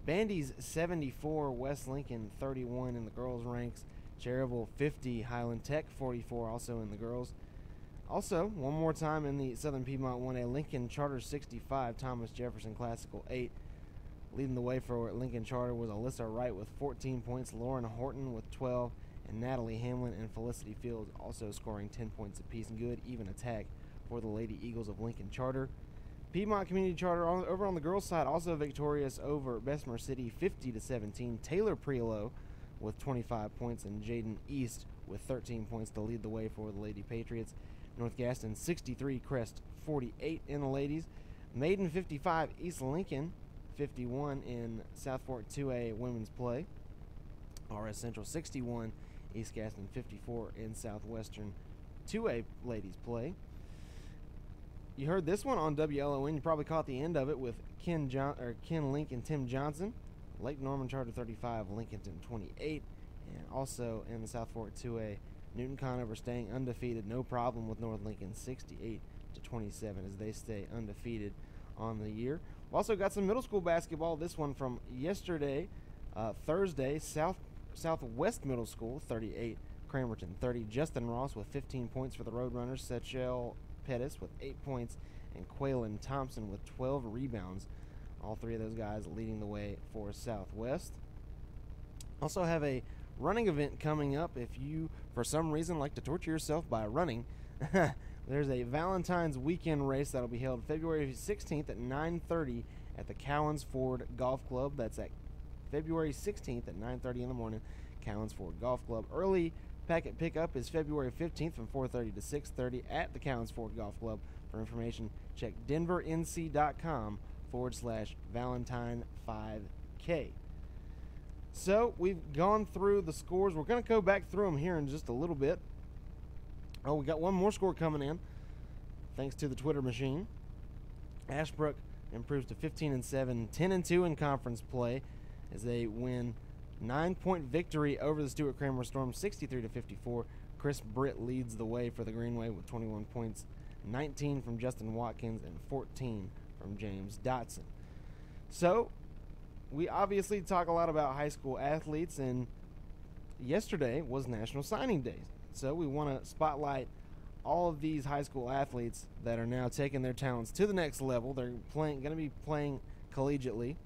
Bandy's 74, West Lincoln 31 in the girls' ranks. Cherryville 50, Highland Tech 44 also in the girls. Also, one more time in the Southern Piedmont 1A, Lincoln Charter 65, Thomas Jefferson Classical 8. Leading the way for Lincoln Charter was Alyssa Wright with 14 points, Lauren Horton with 12, and Natalie Hamlin and Felicity Fields also scoring 10 points apiece. Good even attack for the Lady Eagles of Lincoln Charter. Piedmont Community Charter over on the girls' side also victorious over Bessemer City 50-17. Taylor Priolo with 25 points and Jaden East with 13 points to lead the way for the Lady Patriots. North Gaston 63, Crest 48 in the ladies. Maiden 55, East Lincoln 51 in South Fork 2A women's play. RS Central 61, East Gaston 54 in Southwestern 2A ladies play. You heard this one on WLON. You probably caught the end of it with Ken Link and Tim Johnson. Lake Norman Charter 35, Lincolnton 28. And also in the South Fork 2A, Newton Conover staying undefeated. No problem with North Lincoln 68-27 as they stay undefeated on the year. We've also got some middle school basketball. This one from yesterday, Thursday, Southwest Middle School 38, Cramerton 30. Justin Ross with 15 points for the Roadrunners. Sechel Pettis with 8 points, and Quaylen Thompson with 12 rebounds. All 3 of those guys leading the way for Southwest. Also have a running event coming up. If you, for some reason, like to torture yourself by running, there's a Valentine's weekend race that'll be held February 16th at 9:30 at the Cowans Ford Golf Club. That's at February 16th at 9:30 in the morning, Cowans Ford Golf Club. Early packet pickup is February 15th from 4:30 to 6:30 at the Cowans Ford Golf Club. For information, check denvernc.com/Valentine 5K. So we've gone through the scores. We're going to go back through them here in just a little bit. Oh, we got one more score coming in, thanks to the Twitter machine. Ashbrook improves to 15-7, 10-2 in conference play as they win 9-point victory over the Stuart Cramer Storm, 63-54. Chris Britt leads the way for the Greenway with 21 points, 19 from Justin Watkins and 14 from James Dotson. So we obviously talk a lot about high school athletes, and yesterday was National Signing Day. So we want to spotlight all of these high school athletes that are now taking their talents to the next level. They're going to be playing collegiately.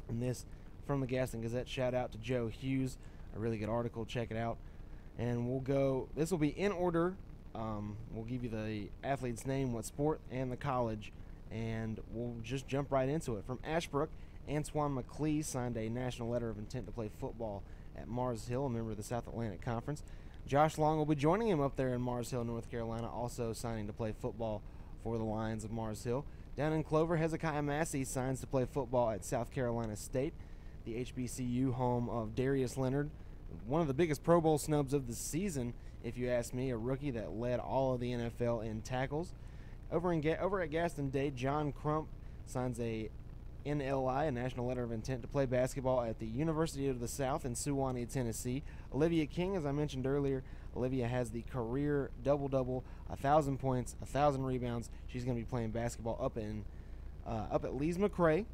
And this from the Gaston Gazette. Shout out to Joe Hughes. A really good article. Check it out. And we'll go. This will be in order. We'll give you the athlete's name, what sport, and the college. And we'll just jump right into it. From Ashbrook, Antoine McClee signed a national letter of intent to play football at Mars Hill, a member of the South Atlantic Conference. Josh Long will be joining him up there in Mars Hill, North Carolina, also signing to play football for the Lions of Mars Hill. Down in Clover, Hezekiah Massey signs to play football at South Carolina State, the HBCU home of Darius Leonard, one of the biggest Pro Bowl snubs of the season, if you ask me, a rookie that led all of the NFL in tackles. Over at Gaston Day, John Crump signs a NLI, a national letter of intent to play basketball at the University of the South in Suwanee, Tennessee. Olivia King, as I mentioned earlier, Olivia has the career double-double, 1,000 points, 1,000 rebounds. She's going to be playing basketball up at Lees McRae.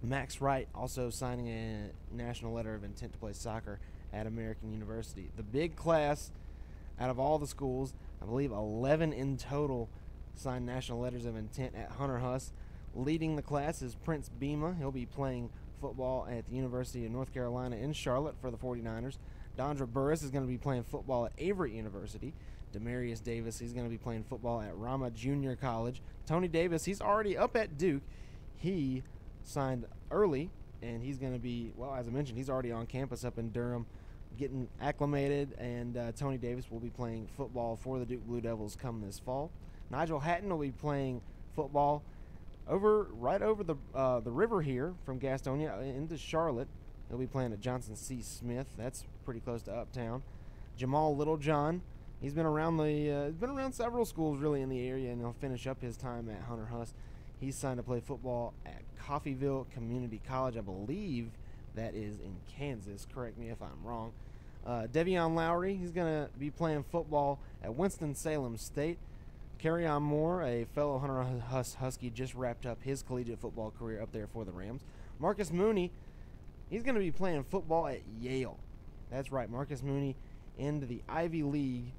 Max Wright also signing a national letter of intent to play soccer at American University. The big class out of all the schools, I believe 11 in total, signed national letters of intent at Hunter Huss. Leading the class is Prince Bima. He'll be playing football at the University of North Carolina in Charlotte for the 49ers. Dondra Burris is going to be playing football at Averett University. Demarius Davis, he's going to be playing football at Rama Junior College. Tony Davis, he's already up at Duke. He signed early, and he's going to be, well, as I mentioned, he's already on campus up in Durham getting acclimated, and Tony Davis will be playing football for the Duke Blue Devils come this fall. Nigel Hatton will be playing football right over the river here from Gastonia into Charlotte. He'll be playing at Johnson C. Smith. That's pretty close to Uptown. Jamal Littlejohn, he's been around several schools really in the area, and he'll finish up his time at Hunter Huss. He's signed to play football at Coffeyville Community College. I believe that is in Kansas. Correct me if I'm wrong. Devion Lowry, he's going to be playing football at Winston-Salem State. Kerryon Moore, a fellow Hunter Huss Husky, just wrapped up his collegiate football career up there for the Rams. Marcus Mooney, he's going to be playing football at Yale. That's right, Marcus Mooney into the Ivy League.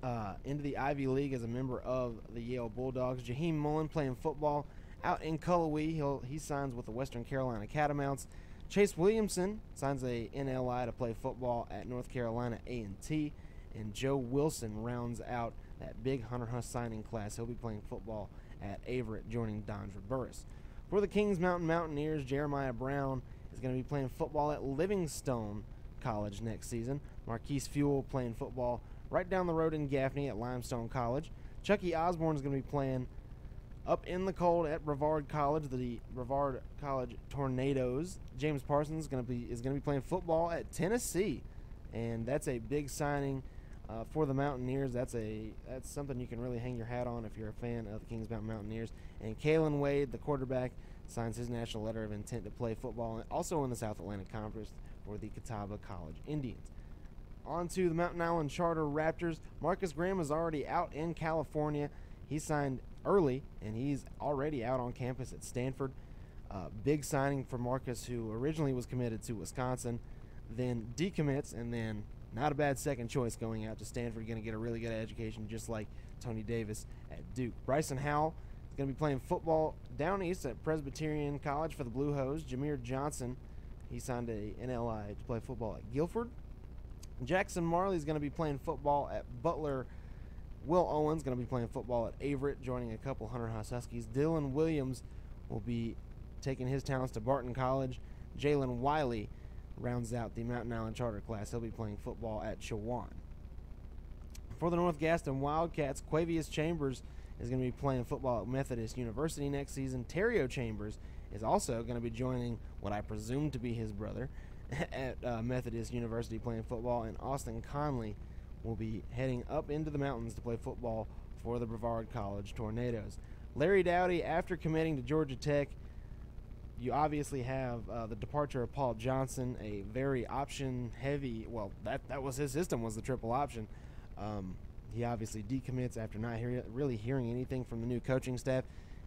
As a member of the Yale Bulldogs. Jaheim Mullen playing football out in Cullowhee. He signs with the Western Carolina Catamounts. Chase Williamson signs a NLI to play football at North Carolina A&T. And Joe Wilson rounds out that big Hunter Huss signing class. He'll be playing football at Averett, joining Dondra Burris. For the Kings Mountain Mountaineers, Jeremiah Brown is going to be playing football at Livingstone College next season. Marquise Fuel playing football right down the road in Gaffney at Limestone College. Chucky Osborne is going to be playing up in the cold at Brevard College, the Brevard College Tornadoes. James Parsons is going to be playing football at Tennessee, and that's a big signing for the Mountaineers. That's something you can really hang your hat on if you're a fan of the Kings Mountain Mountaineers. And Kalen Wade, the quarterback, signs his national letter of intent to play football, also in the South Atlantic Conference for the Catawba College Indians. On to the Mountain Island Charter Raptors. Marcus Graham is already out in California. He signed early, and he's already out on campus at Stanford. Big signing for Marcus, who originally was committed to Wisconsin, then decommits, and then not a bad second choice going out to Stanford. Going to get a really good education, just like Tony Davis at Duke. Bryson Howell is going to be playing football down east at Presbyterian College for the Blue Hose. Jameer Johnson, he signed a NLI to play football at Guilford. Jackson Marley is going to be playing football at Butler. Will Owens going to be playing football at Averett, joining a couple Hunter Huss Huskies. Dylan Williams will be taking his talents to Barton College. Jalen Wiley rounds out the Mountain Island Charter class. He'll be playing football at Chowan. For the North Gaston Wildcats, Quavius Chambers is going to be playing football at Methodist University next season. Terrio Chambers is also going to be joining what I presume to be his brother at Methodist University playing football, and Austin Conley will be heading up into the mountains to play football for the Brevard College Tornadoes. Larry Dowdy, after committing to Georgia Tech, you obviously have the departure of Paul Johnson, a very option-heavy, well, that was his system, was the triple option. He obviously decommits after not really hearing anything from the new coaching staff,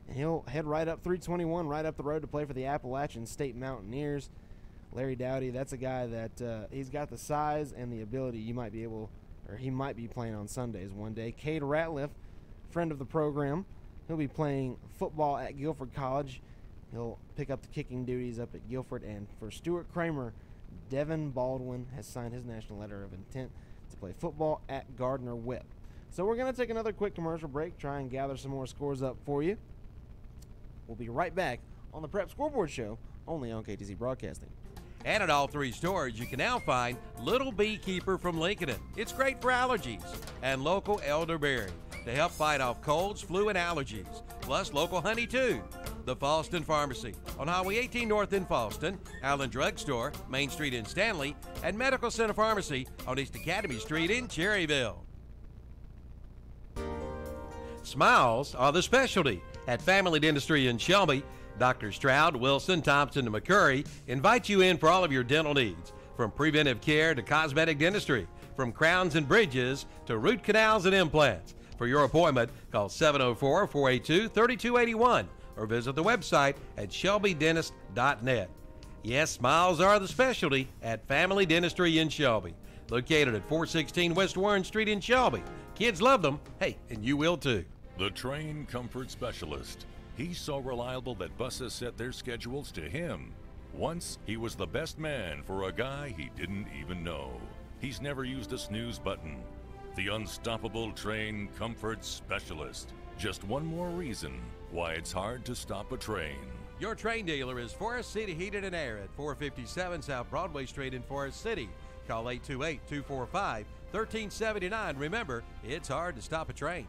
and he'll head right up 321, right up the road to play for the Appalachian State Mountaineers. Larry Dowdy, that's a guy that he's got the size and the ability. He might be playing on Sundays one day. Cade Ratliff, friend of the program, he'll be playing football at Guilford College. He'll pick up the kicking duties up at Guilford. And for Stuart Kramer, Devin Baldwin has signed his national letter of intent to play football at Gardner Webb. So we're going to take another quick commercial break, try and gather some more scores up for you. We'll be right back on the Prep Scoreboard Show, only on KTC Broadcasting. And at all 3 stores, you can now find Little Beekeeper from Lincolnton. It's great for allergies. And local elderberry to help fight off colds, flu, and allergies. Plus local honey, too. The Falston Pharmacy on Highway 18 North in Falston, Allen Drug Store, Main Street in Stanley, and Medical Center Pharmacy on East Academy Street in Cherryville. Smiles are the specialty at Family Dentistry in Shelby. Dr. Stroud, Wilson, Thompson, and McCurry invite you in for all of your dental needs, from preventive care to cosmetic dentistry, from crowns and bridges to root canals and implants. For your appointment, call 704-482-3281 or visit the website at shelbydentist.net. Yes, smiles are the specialty at Family Dentistry in Shelby, located at 416 West Warren Street in Shelby. Kids love them. Hey, and you will too. The Train Comfort Specialist. He's so reliable that buses set their schedules to him. Once, he was the best man for a guy he didn't even know. He's never used a snooze button. The unstoppable Train Comfort Specialist. Just one more reason why it's hard to stop a train. Your train dealer is Forest City Heated and Air at 457 South Broadway Street in Forest City. Call 828-245-1379. Remember, it's hard to stop a train.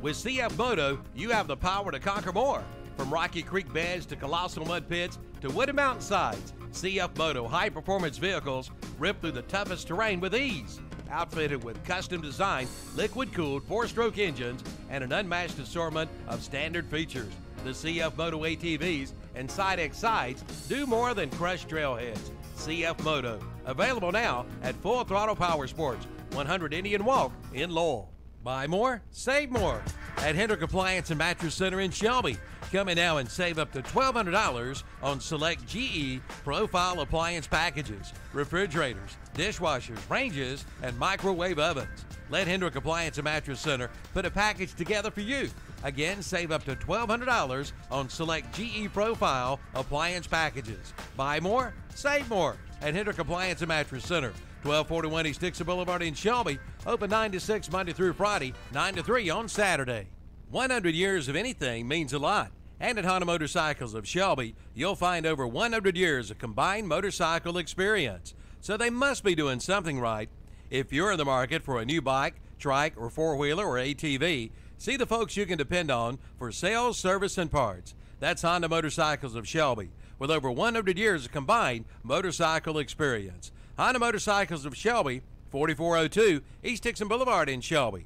With CF Moto, you have the power to conquer more. From rocky creek beds to colossal mud pits to wooded mountainsides, CF Moto high-performance vehicles rip through the toughest terrain with ease. Outfitted with custom-designed, liquid-cooled 4-stroke engines and an unmatched assortment of standard features, the CF Moto ATVs and Side-X sides do more than crush trailheads. CF Moto, available now at Full Throttle Power Sports, 100 Indian Walk in Lowell. Buy more, save more at Hendrick Appliance and Mattress Center in Shelby. Come in now and save up to $1,200 on select GE profile appliance packages, refrigerators, dishwashers, ranges, and microwave ovens. Let Hendrick Appliance and Mattress Center put a package together for you. Again, save up to $1,200 on select GE profile appliance packages. Buy more, save more at Hendrick Appliance and Mattress Center. 1241 East Dixon Boulevard in Shelby. Open 9 to 6 Monday through Friday, 9 to 3 on Saturday. 100 years of anything means a lot. And at Honda Motorcycles of Shelby, you'll find over 100 years of combined motorcycle experience. So they must be doing something right. If you're in the market for a new bike, trike, or four-wheeler or ATV, see the folks you can depend on for sales, service, and parts. That's Honda Motorcycles of Shelby, with over 100 years of combined motorcycle experience. Honda Motorcycles of Shelby, 4402 East Dixon Boulevard in Shelby.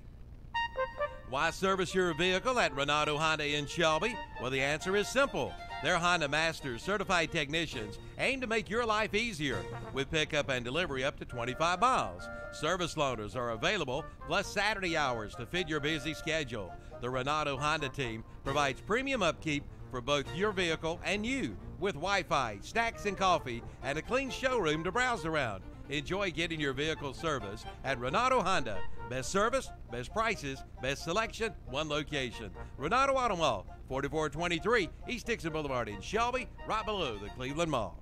Why service your vehicle at Renato Honda in Shelby? Well, the answer is simple. Their Honda Masters certified technicians aim to make your life easier with pickup and delivery up to 25 miles. Service loaners are available, plus Saturday hours to fit your busy schedule. The Renato Honda team provides premium upkeep for both your vehicle and you, with Wi-Fi, snacks and coffee, and a clean showroom to browse around. Enjoy getting your vehicle service at Renato Honda. Best service, best prices, best selection, one location. Renato Auto Mall, 4423 East Dixon Boulevard in Shelby, right below the Cleveland Mall.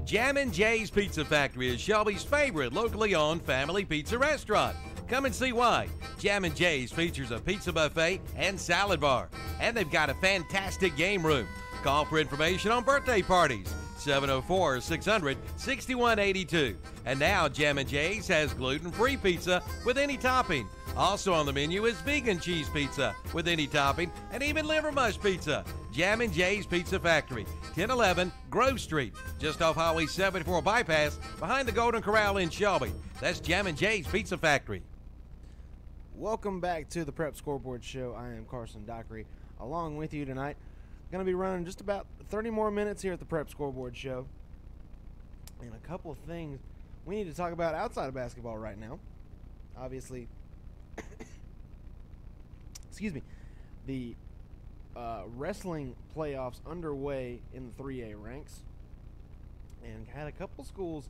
Jammin' Jay's Pizza Factory is Shelby's favorite locally owned family pizza restaurant. Come and see why. Jammin' Jay's features a pizza buffet and salad bar, and they've got a fantastic game room. Call for information on birthday parties, 704-600-6182. And now Jammin' Jay's has gluten-free pizza with any topping. Also on the menu is vegan cheese pizza with any topping and even liver mush pizza. Jammin' Jay's Pizza Factory, 1011 Grove Street, just off Highway 74 bypass behind the Golden Corral in Shelby. That's Jammin' Jay's Pizza Factory. Welcome back to the Prep Scoreboard Show. I am Carson Dockery along with you tonight. Going to be running just about 30 more minutes here at the Prep Scoreboard Show. And a couple of things we need to talk about outside of basketball right now. Obviously, excuse me, the wrestling playoffs underway in the 3A ranks. And had a couple schools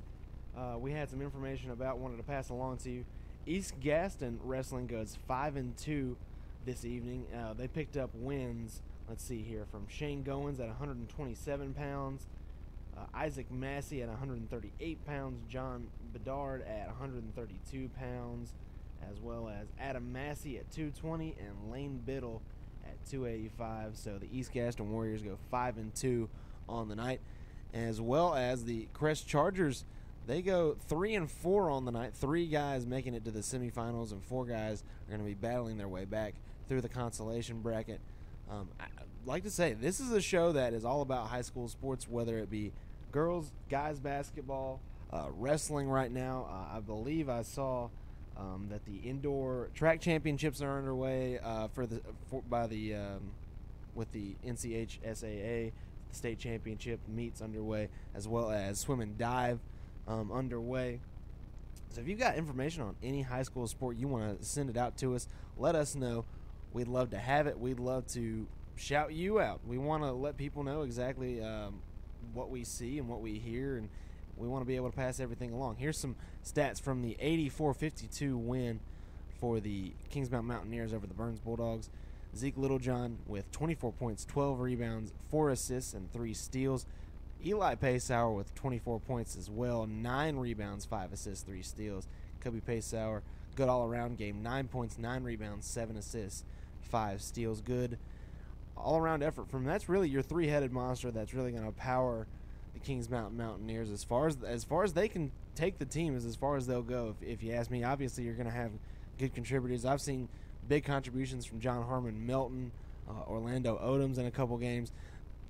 we had some information about, wanted to pass along to you. East Gaston Wrestling goes 5-2 this evening. They picked up wins. Let's see here, from Shane Goins at 127 pounds, Isaac Massey at 138 pounds, John Bedard at 132 pounds, as well as Adam Massey at 220 and Lane Biddle at 285. So the East Gaston Warriors go 5-2 on the night, as well as the Crest Chargers. They go 3-4 on the night. 3 guys making it to the semifinals, and 4 guys are going to be battling their way back through the consolation bracket. I'd like to say this is a show that is all about high school sports, whether it be girls, guys basketball, wrestling right now. I believe I saw that the indoor track championships are underway with the NCHSAA. The state championship meets underway, as well as swim and dive underway. So if you've got information on any high school sport, you want to send it out to us, let us know. We'd love to have it. We'd love to shout you out. We want to let people know exactly what we see and what we hear, and we want to be able to pass everything along. Here's some stats from the 84-52 win for the Kings Mountain Mountaineers over the Burns Bulldogs. Zeke Littlejohn with 24 points, 12 rebounds, 4 assists, and 3 steals. Eli Paceauer with 24 points as well, 9 rebounds, 5 assists, 3 steals. Kobe Paceauer, good all-around game, 9 points, 9 rebounds, 7 assists, 5 steals. Good all-around effort from that's really your three-headed monster that's really going to power the Kings Mountain Mountaineers. As far as they can take the team is as far as they'll go. If you ask me, obviously you're going to have good contributors. I've seen big contributions from John Harmon Melton, Orlando Odoms in a couple games.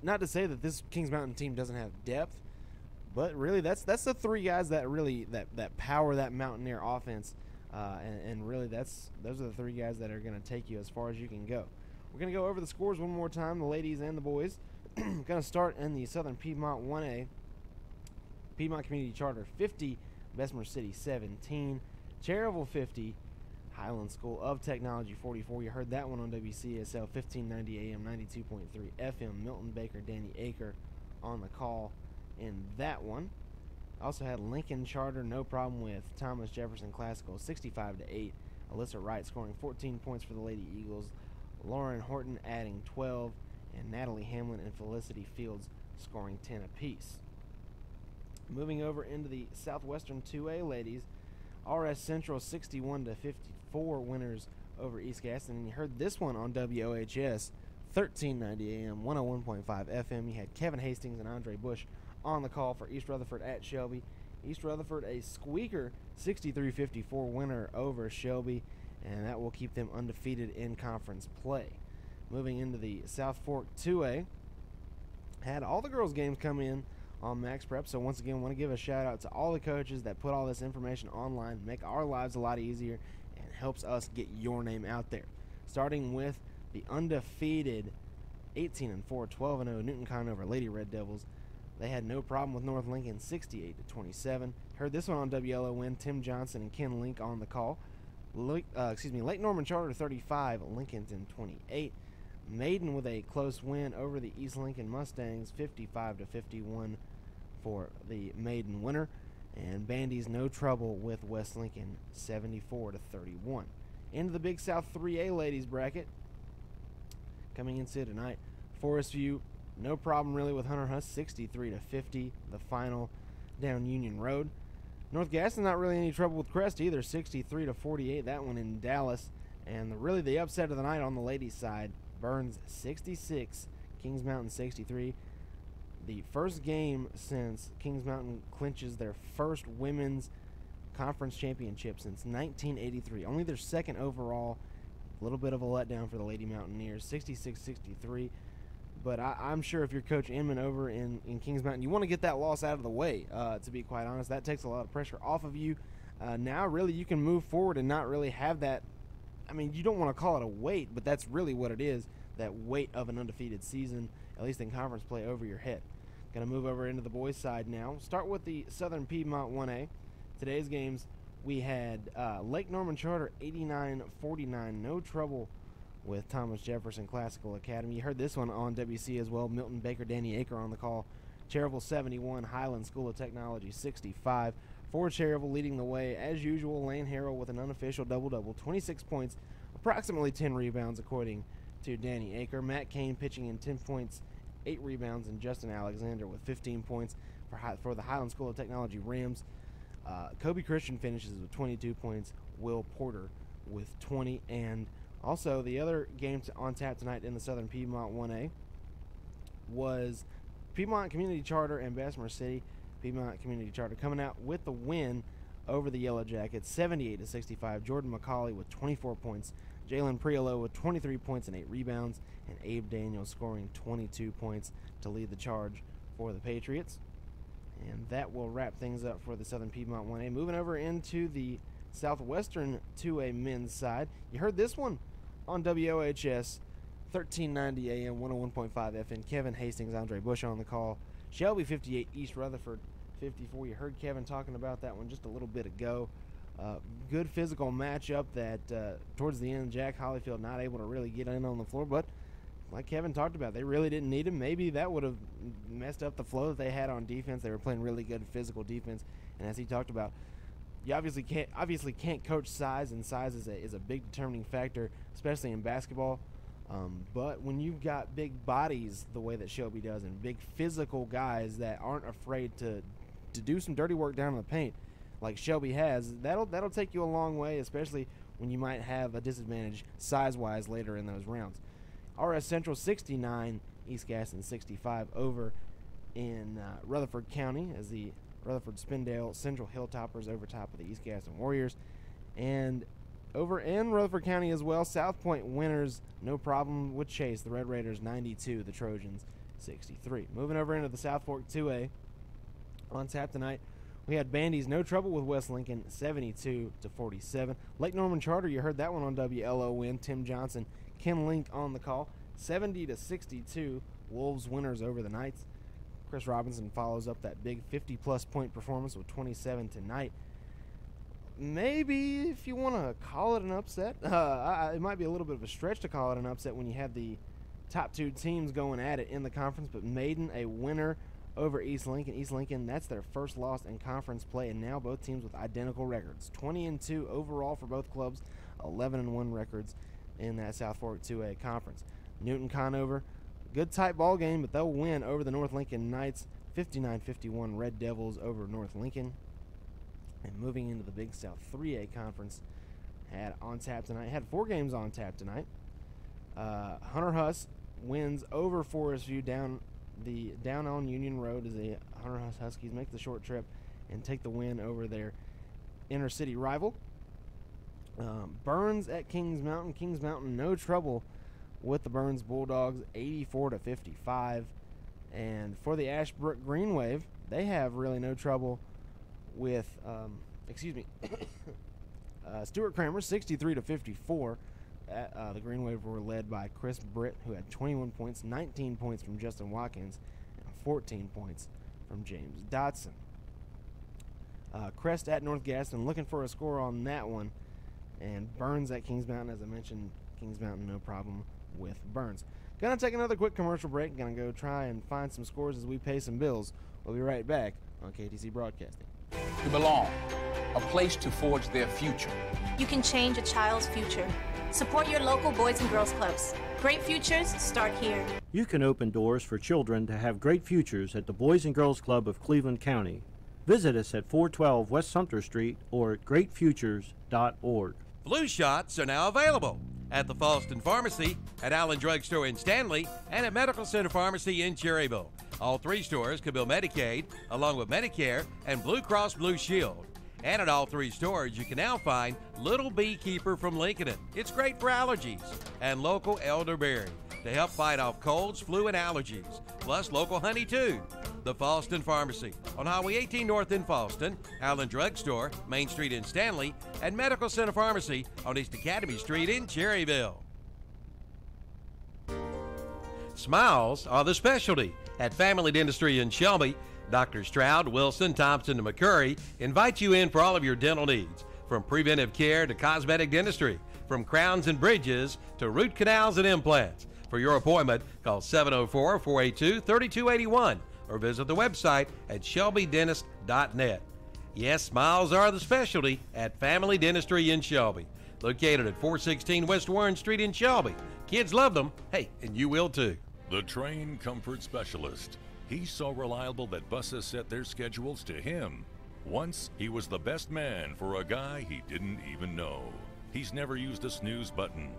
Not to say that this Kings Mountain team doesn't have depth, but really that's the 3 guys that really that power that Mountaineer offense, and really those are the 3 guys that are going to take you as far as you can go. We're going to go over the scores one more time, the ladies and the boys. Going to start in the Southern Piedmont 1A. Piedmont Community Charter 50, Bessemer City 17, Cherryville 50, Highland School of Technology 44. You heard that one on WCSL 1590 AM, 92.3 FM. Milton Baker, Danny Aker on the call in that one. Also had Lincoln Charter, no problem with Thomas Jefferson Classical 65-8. Alyssa Wright scoring 14 points for the Lady Eagles. Lauren Horton adding 12, and Natalie Hamlin and Felicity Fields scoring 10 apiece. Moving over into the Southwestern 2A ladies, RS Central 61-54 winners over East Gaston. And you heard this one on WOHS 1390 AM, 101.5 FM. You had Kevin Hastings and Andre Bush on the call for East Rutherford at Shelby. East Rutherford a squeaker 63-54 winner over Shelby, and that will keep them undefeated in conference play. Moving into the South Fork 2A, had all the girls' games come in on Max Prep. So once again, want to give a shout out to all the coaches that put all this information online, make our lives a lot easier, and helps us get your name out there. Starting with the undefeated 18-4, 12-0 Newton Conover Lady Red Devils. They had no problem with North Lincoln 68-27. Heard this one on WLON. Tim Johnson and Ken Link on the call. Lake Norman Charter 35, Lincolnton 28. Maiden with a close win over the East Lincoln Mustangs 55-51 for the Maiden winner. And Bandy's no trouble with West Lincoln 74-31. Into the Big South 3A ladies bracket. Coming into tonight, Forest View, no problem really with Hunter Huss 63-50, the final down Union Road. North Gaston not really any trouble with Crest either, 63-48, that one in Dallas. And really the upset of the night on the ladies' side, Burns 66, Kings Mountain 63. The first game since Kings Mountain clinches their first women's conference championship since 1983. Only their second overall. A little bit of a letdown for the Lady Mountaineers, 66-63. But I'm sure if you're Coach Inman over in Kings Mountain, you want to get that loss out of the way, to be quite honest. That takes a lot of pressure off of you. Now, really, you can move forward and not really have that. I mean, you don't want to call it a weight, but that's really what it is, that weight of an undefeated season, at least in conference play, over your head. Going to move over into the boys' side now. Start with the Southern Piedmont 1A. Today's games, we had Lake Norman Charter 89-49, no trouble with Thomas Jefferson Classical Academy. You heard this one on WC as well. Milton Baker, Danny Aker on the call. Cherryville 71, Highland School of Technology 65. For Cherryville leading the way, as usual, Lane Harrell with an unofficial double-double, 26 points, approximately 10 rebounds according to Danny Aker. Matt Kane pitching in 10 points, 8 rebounds, and Justin Alexander with 15 points for the Highland School of Technology Rams. Kobe Christian finishes with 22 points, Will Porter with 20, and Also, the other game on tap tonight in the Southern Piedmont 1A was Piedmont Community Charter and Bessemer City. Piedmont Community Charter coming out with the win over the Yellow Jackets, 78-65. Jordan McCauley with 24 points. Jalen Priolo with 23 points and 8 rebounds. And Abe Daniels scoring 22 points to lead the charge for the Patriots. And that will wrap things up for the Southern Piedmont 1A. Moving over into the Southwestern 2A men's side. You heard this one on WOHS, 1390 AM, 101.5 FM. Kevin Hastings, Andre Bush on the call. Shelby 58, East Rutherford 54. You heard Kevin talking about that one just a little bit ago. Good physical matchup that towards the end, Jack Hollyfield not able to really get in on the floor, but like Kevin talked about, they really didn't need him. Maybe that would have messed up the flow that they had on defense. They were playing really good physical defense, and as he talked about, you obviously can't coach size, and size is a big determining factor, especially in basketball. But when you've got big bodies the way that Shelby does, and big physical guys that aren't afraid to do some dirty work down in the paint, like Shelby has, that'll take you a long way, especially when you might have a disadvantage size-wise later in those rounds. RS Central 69, East Gaston 65 over in Rutherford County as the Rutherford Spindale Central Hilltoppers over top of the East Gaston Warriors. And over in Rutherford County as well, South Point winners, no problem with Chase. The Red Raiders 92, the Trojans 63. Moving over into the South Fork 2A. On tap tonight, we had Bandy's no trouble with West Lincoln, 72-47. Lake Norman Charter, you heard that one on WLON. Tim Johnson, Ken Link on the call, 70-62. Wolves winners over the Knights. Chris Robinson follows up that big 50-plus point performance with 27 tonight. Maybe if you want to call it an upset, it might be a little bit of a stretch to call it an upset when you have the top two teams going at it in the conference, but Maiden a winner over East Lincoln. East Lincoln, that's their first loss in conference play, and now both teams with identical records. 20-2 overall for both clubs, 11-1 records in that South Fork 2A conference. Newton Conover, good tight ball game, but they'll win over the North Lincoln Knights, 59-51. Red Devils over North Lincoln. And moving into the Big South 3A conference, had on tap tonight. Had 4 games on tap tonight. Hunter Huss wins over Forest View down on Union Road as the Hunter Huss Huskies make the short trip and take the win over their inner city rival. Burns at Kings Mountain. Kings Mountain no trouble with the Burns Bulldogs, 84-55. And for the Ashbrook Green Wave, they have really no trouble with, Stuart Kramer, 63-54. The Green Wave were led by Chris Britt, who had 21 points, 19 points from Justin Watkins, and 14 points from James Dotson. Crest at North Gaston, looking for a score on that one. And Burns at Kings Mountain, as I mentioned, Kings Mountain no problem with Burns. Gonna take another quick commercial break. Gonna go try and find some scores as we pay some bills. We'll be right back on KTC Broadcasting. To belong, a place to forge their future. You can change a child's future. Support your local Boys and Girls Clubs. Great futures start here. You can open doors for children to have great futures at the Boys and Girls Club of Cleveland County. Visit us at 412 West Sumter Street or at greatfutures.org. Flu shots are now available at the Falston Pharmacy, at Allen Drug Store in Stanley, and at Medical Center Pharmacy in Cherryville. All 3 stores can bill Medicaid, along with Medicare and Blue Cross Blue Shield. And at all 3 stores, you can now find Little Beekeeper from Lincolnton. It's great for allergies. And local elderberry to help fight off colds, flu, and allergies. Plus local honey, too. The Falston Pharmacy on Highway 18 North in Falston, Allen Drug Store, Main Street in Stanley, and Medical Center Pharmacy on East Academy Street in Cherryville. Smiles are the specialty at Family Dentistry in Shelby. Dr. Stroud, Wilson, Thompson, and McCurry invite you in for all of your dental needs, from preventive care to cosmetic dentistry, from crowns and bridges to root canals and implants. For your appointment, call 704-482-3281 or visit the website at shelbydentist.net. Yes, smiles are the specialty at Family Dentistry in Shelby, located at 416 West Warren Street in Shelby. Kids love them. Hey, and you will too. The Train Comfort Specialist. He's so reliable that buses set their schedules to him. Once, he was the best man for a guy he didn't even know. He's never used a snooze button.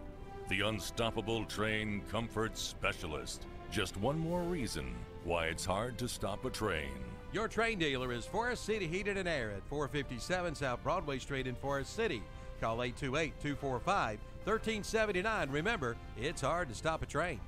the unstoppable train comfort specialist. Just one more reason why it's hard to stop a train. Your train dealer is Forest City Heated and Air at 457 South Broadway Street in Forest City. Call 828-245-1379. Remember, it's hard to stop a train.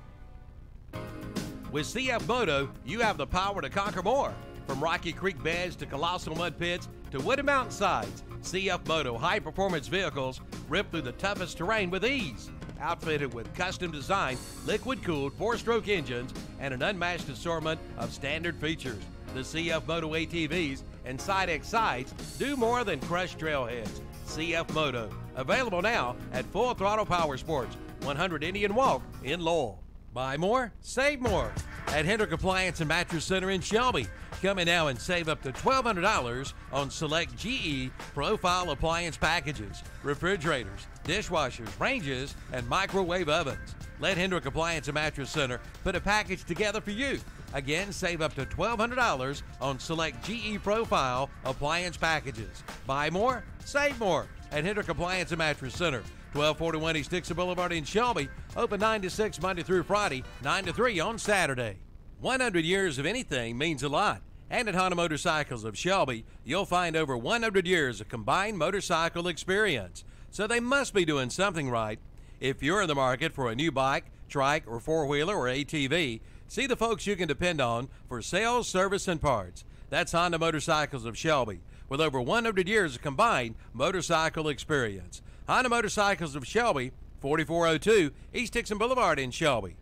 With CF Moto, you have the power to conquer more. From rocky creek beds to colossal mud pits to wooded mountainsides, CF Moto high-performance vehicles rip through the toughest terrain with ease. Outfitted with custom-designed, liquid-cooled four-stroke engines and an unmatched assortment of standard features, the CF Moto ATVs and Side-X sides do more than crush trailheads. CF Moto, available now at Full Throttle Power Sports, 100 Indian Walk in Lowell. Buy more, save more at Hendrick Appliance and Mattress Center in Shelby. Come in now and save up to $1,200 on select GE Profile appliance packages, refrigerators, dishwashers, ranges, and microwave ovens. Let Hendrick Appliance and Mattress Center put a package together for you. Again, save up to $1,200 on select GE Profile appliance packages. Buy more, save more at Hendrick Appliance and Mattress Center, 1241 East Dixon Boulevard in Shelby. Open 9 to 6 Monday through Friday, 9 to 3 on Saturday. 100 years of anything means a lot. And at Honda Motorcycles of Shelby, you'll find over 100 years of combined motorcycle experience. So they must be doing something right. If you're in the market for a new bike, trike, or four-wheeler or ATV, see the folks you can depend on for sales, service, and parts. That's Honda Motorcycles of Shelby, with over 100 years of combined motorcycle experience. Honda Motorcycles of Shelby, 4402 East Dixon Boulevard in Shelby.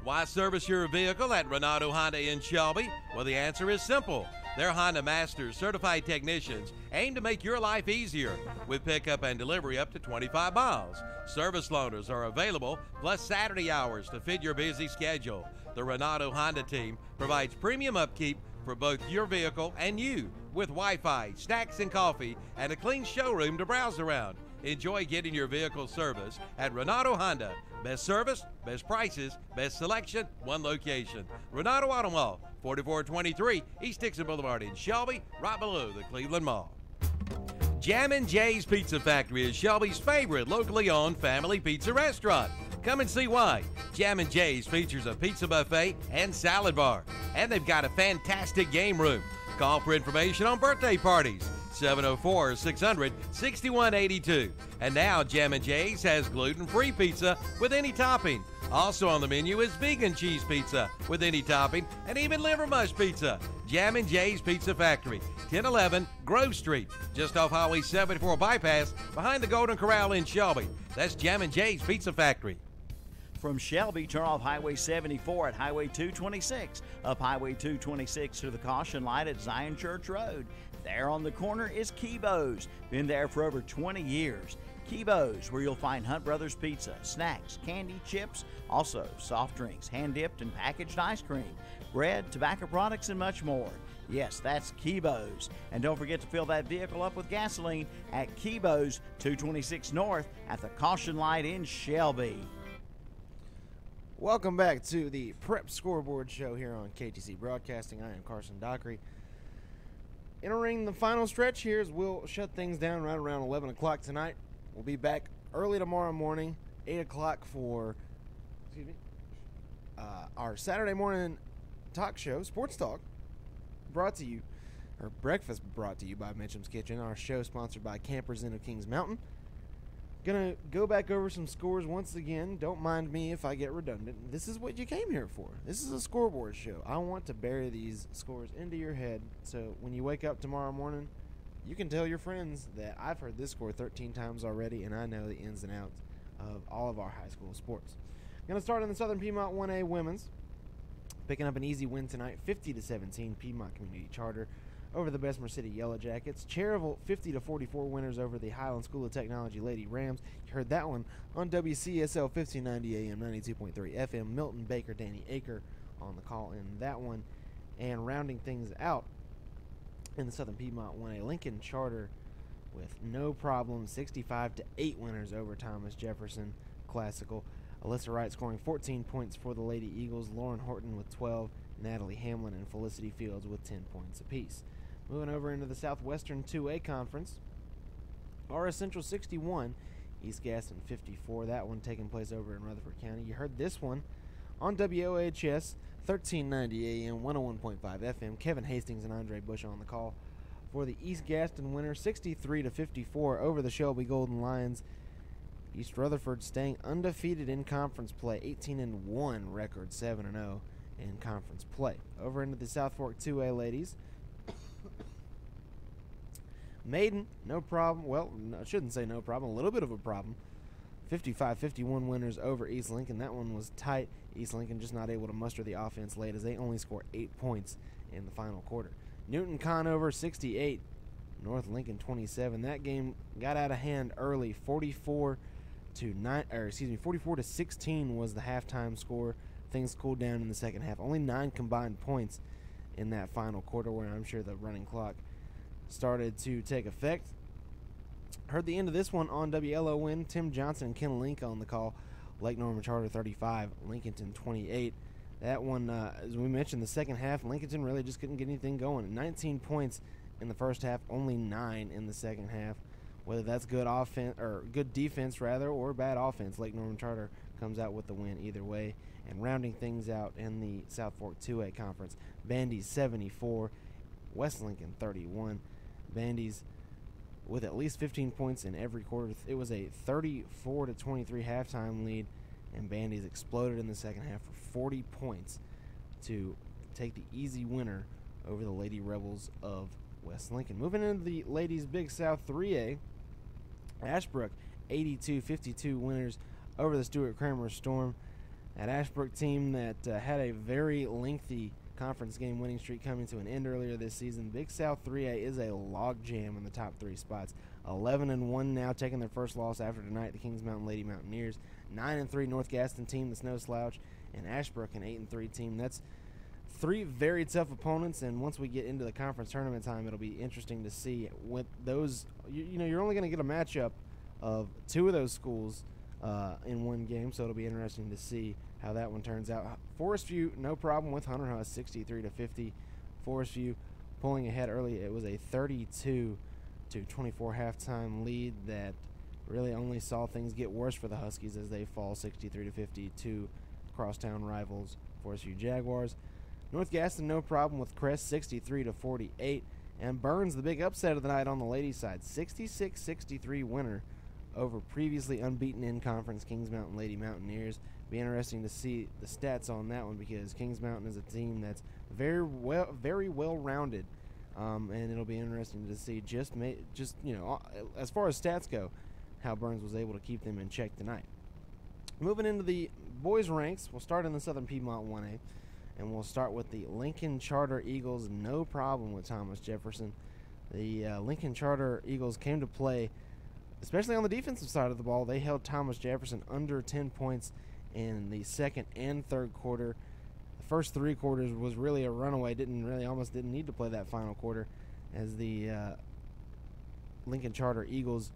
Why service your vehicle at Renato Honda in Shelby? Well, the answer is simple. Their Honda Masters certified technicians aim to make your life easier with pickup and delivery up to 25 miles. Service loaners are available, plus Saturday hours to fit your busy schedule. The Renato Honda team provides premium upkeep for both your vehicle and you, with Wi-Fi, snacks and coffee, and a clean showroom to browse around. Enjoy getting your vehicle serviced at Renato Honda. Best service, best prices, best selection, one location. Renato Auto Mall, 4423 East Dixon Boulevard in Shelby, right below the Cleveland Mall. Jammin' Jay's Pizza Factory is Shelby's favorite locally owned family pizza restaurant. Come and see why. Jammin' Jay's features a pizza buffet and salad bar, and they've got a fantastic game room. Call for information on birthday parties, 704-600-6182. And now Jammin' Jay's has gluten-free pizza with any topping. Also on the menu is vegan cheese pizza with any topping, and even liver mush pizza. Jammin' Jay's Pizza Factory, 1011 Grove Street, just off Highway 74 bypass, behind the Golden Corral in Shelby. That's Jammin' Jay's Pizza Factory. From Shelby, turn off Highway 74 at Highway 226, up Highway 226 to the caution light at Zion Church Road. There on the corner is Kibo's. Been there for over 20 years. Kibo's, where you'll find Hunt Brothers Pizza, snacks, candy, chips, also soft drinks, hand-dipped and packaged ice cream, bread, tobacco products, and much more. Yes, that's Kibo's. And don't forget to fill that vehicle up with gasoline at Kibo's, 226 North at the caution light in Shelby. Welcome back to the Prep Scoreboard Show here on KTC Broadcasting. I am Carson Dockery. Entering the final stretch here as we'll shut things down right around 11 o'clock tonight. We'll be back early tomorrow morning, 8 o'clock for our Saturday morning talk show, Sports Talk, brought to you, or breakfast brought to you by Mitchum's Kitchen. Our show sponsored by Campers Inn of Kings Mountain. Gonna go back over some scores once again. Don't mind me if I get redundant. This is what you came here for. This is a scoreboard show. I want to bury these scores into your head so when you wake up tomorrow morning, you can tell your friends that I've heard this score 13 times already and I know the ins and outs of all of our high school sports. Gonna start in the Southern Piedmont 1A women's. Picking up an easy win tonight, 50-17, Piedmont Community Charter over the Bessemer City Yellow Jackets. Cherryville 50-44 winners over the Highland School of Technology Lady Rams. You heard that one on WCSL 1590 AM 92.3 FM. Milton Baker, Danny Aker on the call in that one. And rounding things out in the Southern Piedmont 1A, Lincoln Charter with no problem, 65-8 winners over Thomas Jefferson Classical. Alyssa Wright scoring 14 points for the Lady Eagles. Lauren Horton with 12. Natalie Hamlin and Felicity Fields with 10 points apiece. Moving over into the Southwestern 2A Conference, RS Central 61, East Gaston 54. That one taking place over in Rutherford County. You heard this one on WOHS 1390 AM, 101.5 FM. Kevin Hastings and Andre Bush on the call for the East Gaston winner, 63-54 over the Shelby Golden Lions. East Rutherford staying undefeated in conference play, 18-1 record, 7-0 in conference play. Over into the South Fork 2A ladies. Maiden, no problem. Well, no, I shouldn't say no problem. A little bit of a problem. 55-51 winners over East Lincoln. That one was tight. East Lincoln just not able to muster the offense late as they only score 8 points in the final quarter. Newton Conover 68, North Lincoln 27. That game got out of hand early. 44 to 16 was the halftime score. Things cooled down in the second half. Only 9 combined points in that final quarter, where I'm sure the running clock started to take effect. Heard the end of this one on WLON. Tim Johnson and Ken Link on the call. Lake Norman Charter 35, Lincolnton 28. That one, as we mentioned, the second half, Lincolnton really just couldn't get anything going. 19 points in the first half, only 9 in the second half. Whether that's good offense or good defense rather, or bad offense, Lake Norman Charter comes out with the win either way. And rounding things out in the South Fork 2A conference, Bandy's 74, West Lincoln 31. Bandy's with at least 15 points in every quarter. It was a 34-23 halftime lead, and Bandy's exploded in the second half for 40 points to take the easy winner over the Lady Rebels of West Lincoln. Moving into the Ladies Big South 3A, Ashbrook 82-52 winners over the Stuart Kramer Storm. That Ashbrook team that had a very lengthy conference game winning streak coming to an end earlier this season. Big South 3A is a logjam in the top 3 spots. 11-1 now, taking their first loss after tonight, the Kings Mountain Lady Mountaineers. 9-3 North Gaston team, the Snow Slouch, and Ashbrook an 8-3 team. That's 3 very tough opponents, and once we get into the conference tournament time, it'll be interesting to see what those. You know, you're only going to get a matchup of 2 of those schools in one game, so it'll be interesting to see how that one turns out. Forest View, no problem with Hunter Huss, 63-50. Forest View pulling ahead early. It was a 32-24 halftime lead that really only saw things get worse for the Huskies as they fall 63-50 to crosstown rivals Forest View Jaguars. North Gaston, no problem with Crest, 63-48. And Burns, the big upset of the night on the ladies' side, 66-63 winner over previously unbeaten in-conference Kings Mountain Lady Mountaineers. Be interesting to see the stats on that one, because Kings Mountain is a team that's very well rounded, and it'll be interesting to see just as far as stats go, how Burns was able to keep them in check tonight. Moving into the boys' ranks, we'll start in the Southern Piedmont 1A, and we'll start with the Lincoln Charter Eagles. No problem with Thomas Jefferson. The Lincoln Charter Eagles came to play, especially on the defensive side of the ball. They held Thomas Jefferson under 10 points in the second and third quarter. The first 3 quarters was really a runaway. Almost didn't need to play that final quarter, as the Lincoln Charter Eagles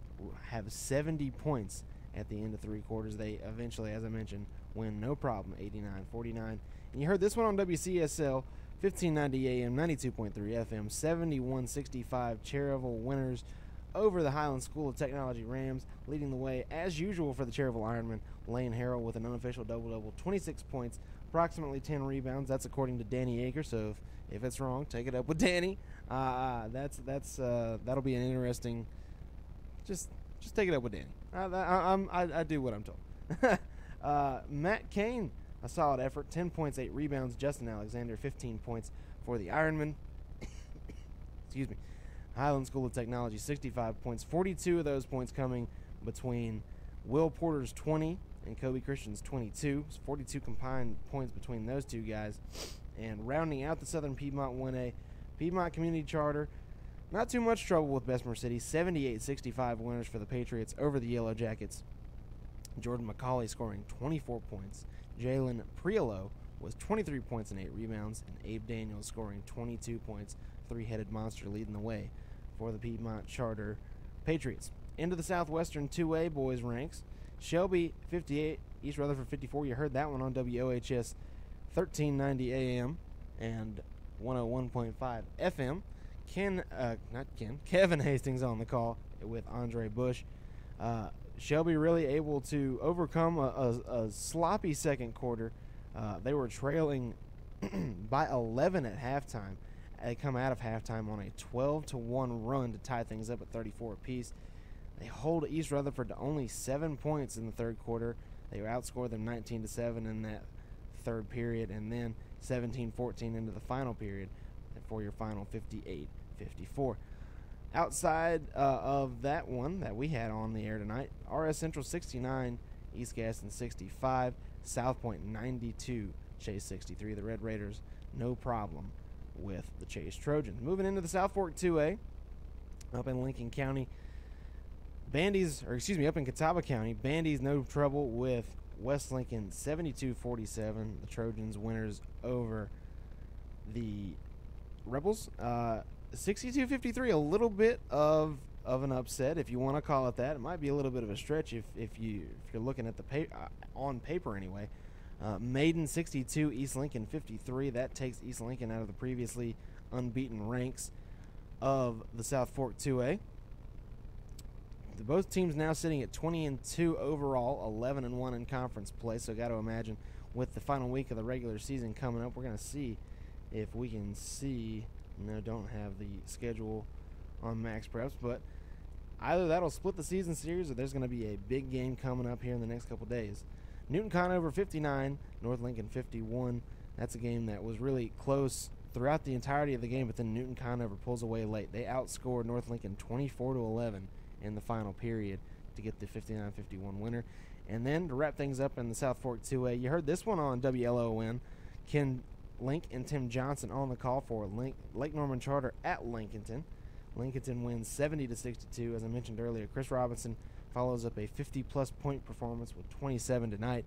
have 70 points at the end of 3 quarters. They eventually, as I mentioned, win no problem, 89-49. And you heard this one on WCSL, 1590 AM, 92.3 FM, 71-65 Cherryville winners over the Highland School of Technology Rams. Leading the way, as usual, for the Cherryville Ironman, Lane Harrell with an unofficial double-double, 26 points, approximately 10 rebounds. That's according to Danny Aker, so if it's wrong, take it up with Danny. That'll be an interesting. Just take it up with Danny. I do what I'm told. Matt Kane, a solid effort, 10 points, 8 rebounds. Justin Alexander, 15 points for the Ironman. Excuse me. Highland School of Technology, 65 points, 42 of those points coming between Will Porter's 20 and Kobe Christian's 22. It's 42 combined points between those two guys. And rounding out the Southern Piedmont 1A, Piedmont Community Charter, not too much trouble with Bessemer City, 78-65 winners for the Patriots over the Yellow Jackets. Jordan McCauley scoring 24 points. Jalen Priolo was 23 points and 8 rebounds, and Abe Daniels scoring 22 points. 3-headed monster leading the way for the Piedmont Charter Patriots. Into the Southwestern 2A boys ranks, Shelby 58, East Rutherford 54. You heard that one on WOHS 1390 AM and 101.5 FM. Kevin Hastings on the call with Andre Bush. Shelby really able to overcome a sloppy second quarter. They were trailing by 11 at halftime. They come out of halftime on a 12-1 run to tie things up at 34 apiece. They hold East Rutherford to only 7 points in the third quarter. They outscored them 19-7 in that third period, and then 17-14 into the final period for your final 58-54. Outside of that one that we had on the air tonight, RS Central 69, East Gaston 65, South Point 92, Chase 63. The Red Raiders, no problem with the Chase Trojans. Moving into the South Fork 2A, up in Lincoln County, up in Catawba County, Bandy's no trouble with West Lincoln 72-47. The Trojans winners over the Rebels. 62-53, a little bit of an upset, if you want to call it that. It might be a little bit of a stretch if you're looking at the on paper anyway. Maiden 62, East Lincoln 53. That takes East Lincoln out of the previously unbeaten ranks of the South Fork 2A. Both teams now sitting at 20-2 overall, 11-1 in conference play. So got to imagine with the final week of the regular season coming up, we're going to see if we can see. No, don't have the schedule on Max Preps, but either that'll split the season series or there's going to be a big game coming up here in the next couple days. Newton Conover 59, North Lincoln 51. That's a game that was really close throughout the entirety of the game, but then Newton Conover pulls away late. They outscored North Lincoln 24-11 in the final period to get the 59-51 winner. And then to wrap things up in the South Fork 2A, you heard this one on WLON. Ken Link and Tim Johnson on the call for Lake Norman Charter at Lincolnton. Lincolnton wins 70-62. As I mentioned earlier, Chris Robinson follows up a 50-plus point performance with 27 tonight.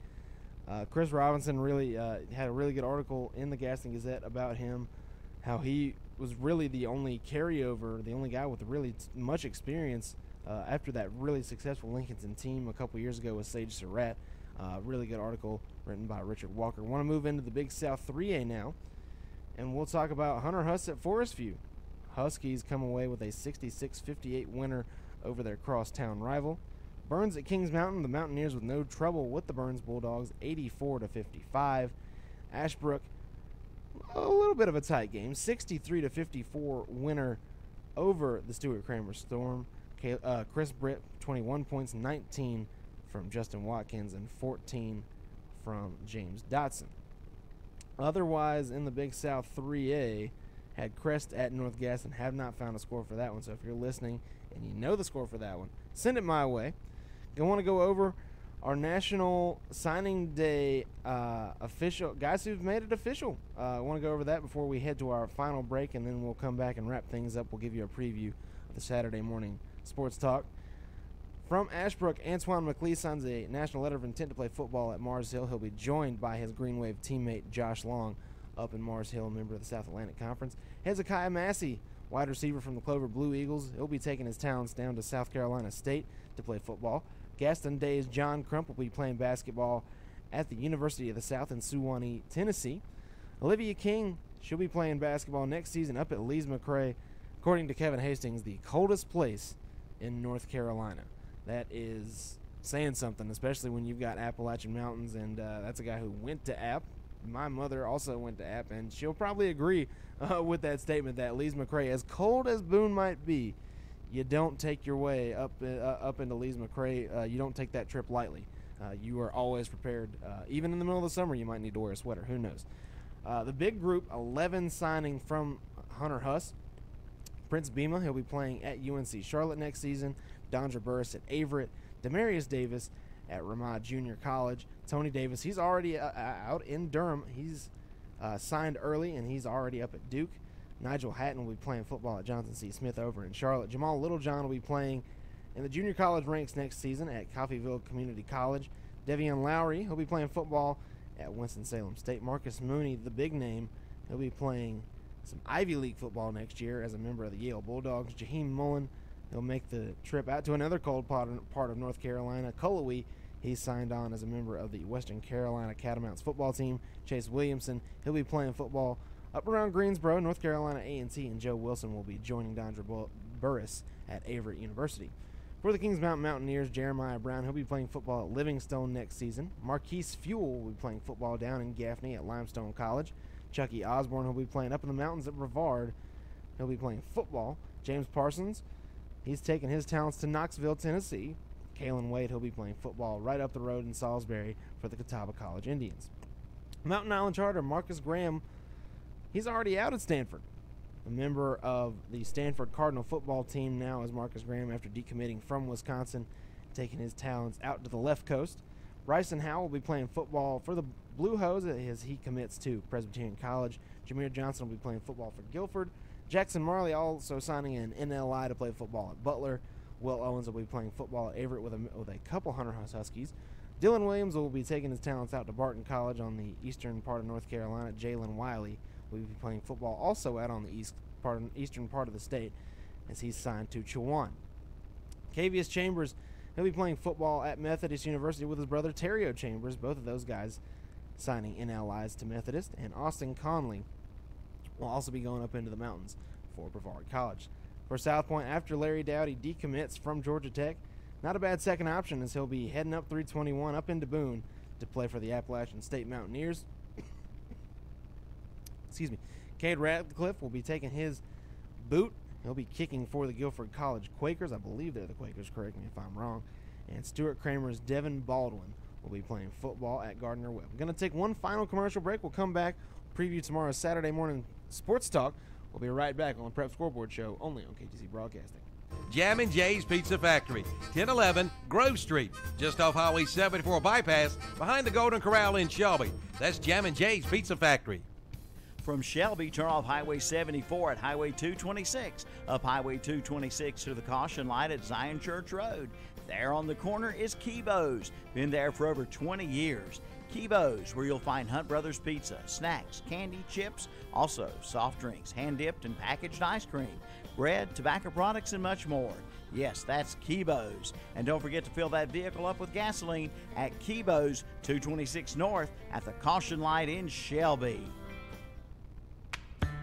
Chris Robinson really had a really good article in the Gaston Gazette about him, how he was really the only carryover, the only guy with really much experience after that really successful Lincolnton team a couple years ago with Sage Surratt. Really good article written by Richard Walker. Want to move into the Big South 3A now, and we'll talk about Hunter Huss at Forest View. Huskies come away with a 66-58 winner over their crosstown rival. Burns at Kings Mountain, the Mountaineers with no trouble with the Burns Bulldogs, 84-55. Ashbrook, a little bit of a tight game, 63-54 winner over the Stuart Cramer Storm. Chris Britt, 21 points, 19 from Justin Watkins, and 14 from James Dotson. Otherwise, in the Big South 3A, had Crest at North Gaston. Have not found a score for that one, so if you're listening and you know the score for that one, send it my way. I want to go over our National Signing Day official, guys who've made it official. I want to go over that before we head to our final break, and then we'll come back and wrap things up. We'll give you a preview of the Saturday morning sports talk. From Ashbrook, Antoine McLeese signs a national letter of intent to play football at Mars Hill. He'll be joined by his Green Wave teammate Josh Long up in Mars Hill, a member of the South Atlantic Conference. Hezekiah Massey, wide receiver from the Clover Blue Eagles. He'll be taking his talents down to South Carolina State to play football. Gaston Day's John Crump will be playing basketball at the University of the South in Suwanee, Tennessee. Olivia King, she'll be playing basketball next season up at Lees McRae, according to Kevin Hastings, the coldest place in North Carolina. That is saying something, especially when you've got Appalachian Mountains, and that's a guy who went to App. My mother also went to App, and she'll probably agree with that statement that Lees McRae, as cold as Boone might be, you don't take your way up into Lees McRae. You don't take that trip lightly. You are always prepared. Even in the middle of the summer, you might need to wear a sweater. Who knows? The big group, 11 signing from Hunter Huss. Prince Bima, he'll be playing at UNC Charlotte next season. Dondra Burris at Averett. Demarius Davis at Ramah Junior College. Tony Davis, he's already out in Durham. He's signed early, and he's already up at Duke. Nigel Hatton will be playing football at Johnson C. Smith over in Charlotte. Jamal Littlejohn will be playing in the junior college ranks next season at Coffeyville Community College. Devion Lowry, he'll be playing football at Winston-Salem State. Marcus Mooney, the big name, he'll be playing some Ivy League football next year as a member of the Yale Bulldogs. Jaheim Mullen, he'll make the trip out to another cold part of North Carolina, Cullowhee. He's signed on as a member of the Western Carolina Catamounts football team. Chase Williamson, he'll be playing football up around Greensboro, North Carolina A&T, and Joe Wilson will be joining Dondra Burris at Averett University. For the Kings Mountain Mountaineers, Jeremiah Brown, he'll be playing football at Livingstone next season. Marquise Fuel will be playing football down in Gaffney at Limestone College. Chucky Osborne will be playing up in the mountains at Brevard. He'll be playing football. James Parsons, he's taking his talents to Knoxville, Tennessee. Kalen Wade, he'll be playing football right up the road in Salisbury for the Catawba College Indians. Mountain Island Charter, Marcus Graham, he's already out at Stanford. A member of the Stanford Cardinal football team now is Marcus Graham after decommitting from Wisconsin, taking his talents out to the left coast. Bryson Howell will be playing football for the Blue Hose as he commits to Presbyterian College. Jameer Johnson will be playing football for Guilford. Jackson Marley also signing an NLI to play football at Butler. Will Owens will be playing football at Averett with a couple Hunter Huskies. Dylan Williams will be taking his talents out to Barton College on the eastern part of North Carolina. Jalen Wiley will be playing football also out on the eastern part of the state as he's signed to Chowan. Cavius Chambers, he'll be playing football at Methodist University with his brother Terrio Chambers, both of those guys signing NLIs to Methodist. And Austin Conley will also be going up into the mountains for Brevard College. For South Point, after Larry Dowdy decommits from Georgia Tech, not a bad second option as he'll be heading up 321 up into Boone to play for the Appalachian State Mountaineers. Excuse me. Cade Radcliffe will be taking his boot. He'll be kicking for the Guilford College Quakers. I believe they're the Quakers, correct me if I'm wrong. And Stuart Kramer's Devin Baldwin will be playing football at Gardner Webb. I'm going to take one final commercial break. We'll come back, preview tomorrow's Saturday morning sports talk. We'll be right back on the Prep Scoreboard Show, only on KTC Broadcasting. Jammin' Jay's Pizza Factory, 1011 Grove Street, just off Highway 74 bypass, behind the Golden Corral in Shelby. That's Jammin' Jay's Pizza Factory. From Shelby, turn off Highway 74 at Highway 226, up Highway 226 to the caution light at Zion Church Road. There on the corner is Kibo's. Been there for over 20 years. Kibo's, where you'll find Hunt Brothers Pizza, snacks, candy, chips, also soft drinks, hand-dipped and packaged ice cream, bread, tobacco products, and much more. Yes, that's Kibo's. And don't forget to fill that vehicle up with gasoline at Kibo's 226 North at the caution light in Shelby.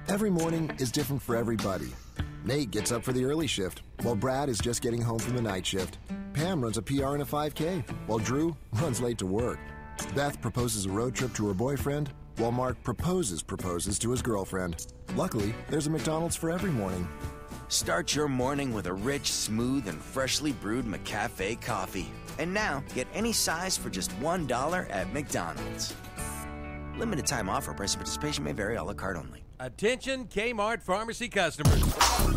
Every morning is different for everybody. Nate gets up for the early shift, while Brad is just getting home from the night shift. Pam runs a PR and a 5K, while Drew runs late to work. Beth proposes a road trip to her boyfriend, while Mark proposes to his girlfriend. Luckily, there's a McDonald's for every morning. Start your morning with a rich, smooth, and freshly brewed McCafe coffee. And now, get any size for just $1 at McDonald's. Limited time offer. Price and participation may vary. A la carte only. Attention Kmart Pharmacy customers.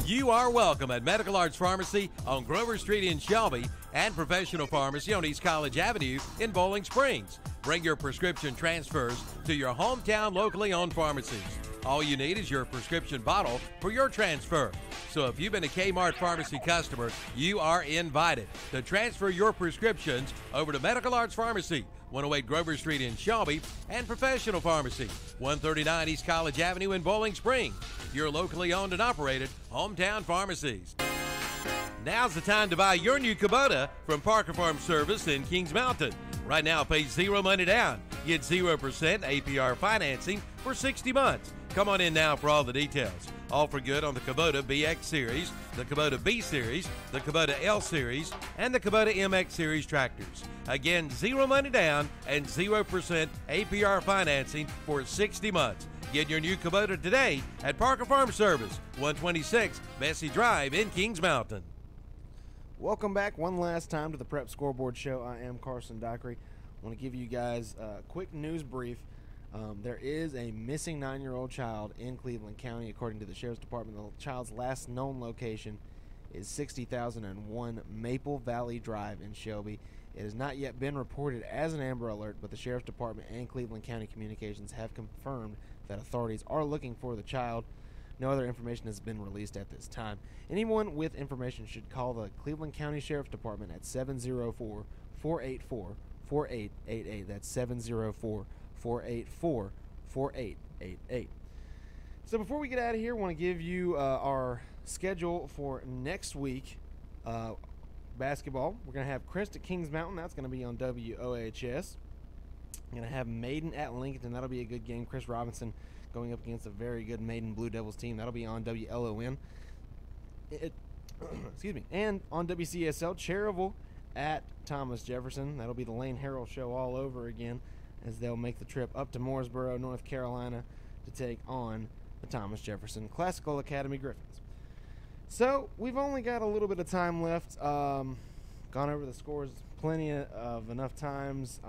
You are welcome at Medical Arts Pharmacy on Grover Street in Shelby and Professional Pharmacy on East College Avenue in Bowling Springs. Bring your prescription transfers to your hometown locally owned pharmacies. All you need is your prescription bottle for your transfer. So if you've been a Kmart Pharmacy customer, you are invited to transfer your prescriptions over to Medical Arts Pharmacy, 108 Grover Street in Shelby, and Professional Pharmacy, 139 East College Avenue in Bowling Springs. Your locally owned and operated hometown pharmacies. Now's the time to buy your new Kubota from Parker Farm Service in Kings Mountain. Right now, pay zero money down. Get 0% APR financing for 60 months. Come on in now for all the details. All for good on the Kubota BX Series, the Kubota B Series, the Kubota L Series, and the Kubota MX Series tractors. Again, zero money down and 0% APR financing for 60 months. Get your new Kubota today at Parker Farm Service, 126 Bessie Drive in Kings Mountain. Welcome back one last time to the Prep Scoreboard Show. I am Carson Dockery. I want to give you guys a quick news brief. There is a missing 9-year-old child in Cleveland County, according to the Sheriff's Department. The child's last known location is 60,001 Maple Valley Drive in Shelby. It has not yet been reported as an Amber Alert, but the Sheriff's Department and Cleveland County Communications have confirmed that authorities are looking for the child. No other information has been released at this time. Anyone with information should call the Cleveland County Sheriff's Department at 704-484-4888. That's 704-484-4888. So before we get out of here, I want to give you our schedule for next week. Basketball, we're going to have Crest at Kings Mountain. That's going to be on WOHS. We're going to have Maiden at Lincolnton. That'll be a good game. Chris Robinson going up against a very good Maiden Blue Devils team. That'll be on WLON. Excuse me. And on WCSL, Cherryville at Thomas Jefferson. That'll be the Lane Harrell show all over again, as they'll make the trip up to Mooresboro, North Carolina, to take on the Thomas Jefferson Classical Academy Griffins. So we've only got a little bit of time left. Gone over the scores plenty of enough times.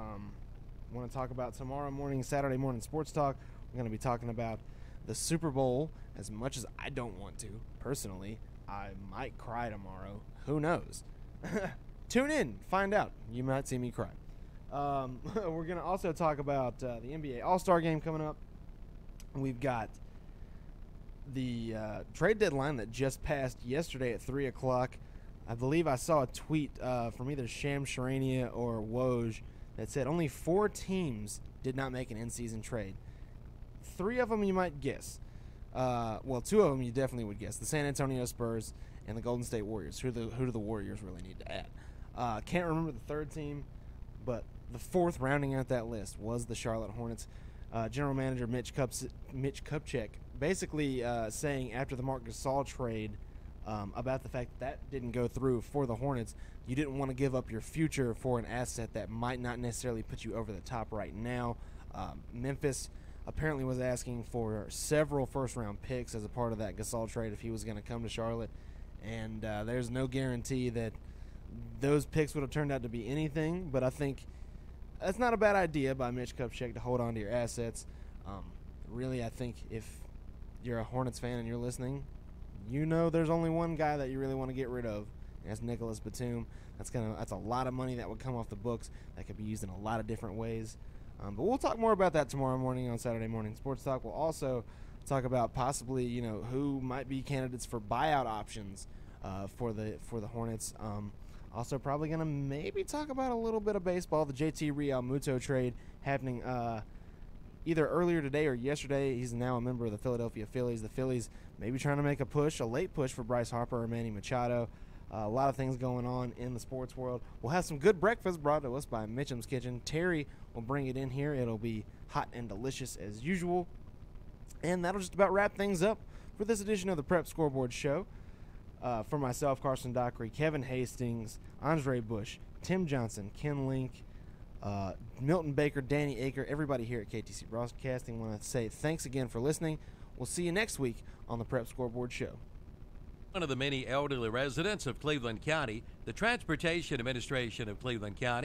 Want to talk about tomorrow morning, Saturday morning sports talk. We're going to be talking about the Super Bowl. As much as I don't want to, personally, I might cry tomorrow. Who knows? Tune in, find out. You might see me cry. We're going to also talk about the NBA All-Star Game coming up. We've got the trade deadline that just passed yesterday at 3 o'clock. I believe I saw a tweet from either Sham Sharania or Woj that said only 4 teams did not make an in-season trade. 3 of them you might guess. 2 of them you definitely would guess. The San Antonio Spurs and the Golden State Warriors. Who do the Warriors really need to add? Can't remember the 3rd team, but the 4th rounding out that list was the Charlotte Hornets. General Manager Mitch Kupchak basically saying after the Marc Gasol trade about the fact that didn't go through for the Hornets, you didn't want to give up your future for an asset that might not necessarily put you over the top right now. Memphis apparently was asking for several first-round picks as a part of that Gasol trade if he was going to come to Charlotte, and there's no guarantee that those picks would have turned out to be anything, but I think that's not a bad idea by Mitch Kupchak to hold on to your assets. Really, I think if you're a Hornets fan and you're listening, you know there's only one guy that you really want to get rid of, and that's Nicholas Batum. That's a lot of money that would come off the books that could be used in a lot of different ways. But we'll talk more about that tomorrow morning on Saturday Morning Sports Talk. We'll also talk about possibly, who might be candidates for buyout options for the Hornets. Also probably going to maybe talk about a little bit of baseball. The JT Real Muto trade happening either earlier today or yesterday. He's now a member of the Philadelphia Phillies. The Phillies maybe trying to make a late push for Bryce Harper or Manny Machado. A lot of things going on in the sports world. We'll have some good breakfast brought to us by Mitchum's Kitchen. Terry will bring it in here. It'll be hot and delicious as usual. And that'll just about wrap things up for this edition of the Prep Scoreboard Show. For myself, Carson Dockery, Kevin Hastings, Andre Bush, Tim Johnson, Ken Link, Milton Baker, Danny Aker, everybody here at KTC Broadcasting, want to say thanks again for listening. We'll see you next week on the Prep Scoreboard Show. One of the many elderly residents of Cleveland County, the Transportation Administration of Cleveland County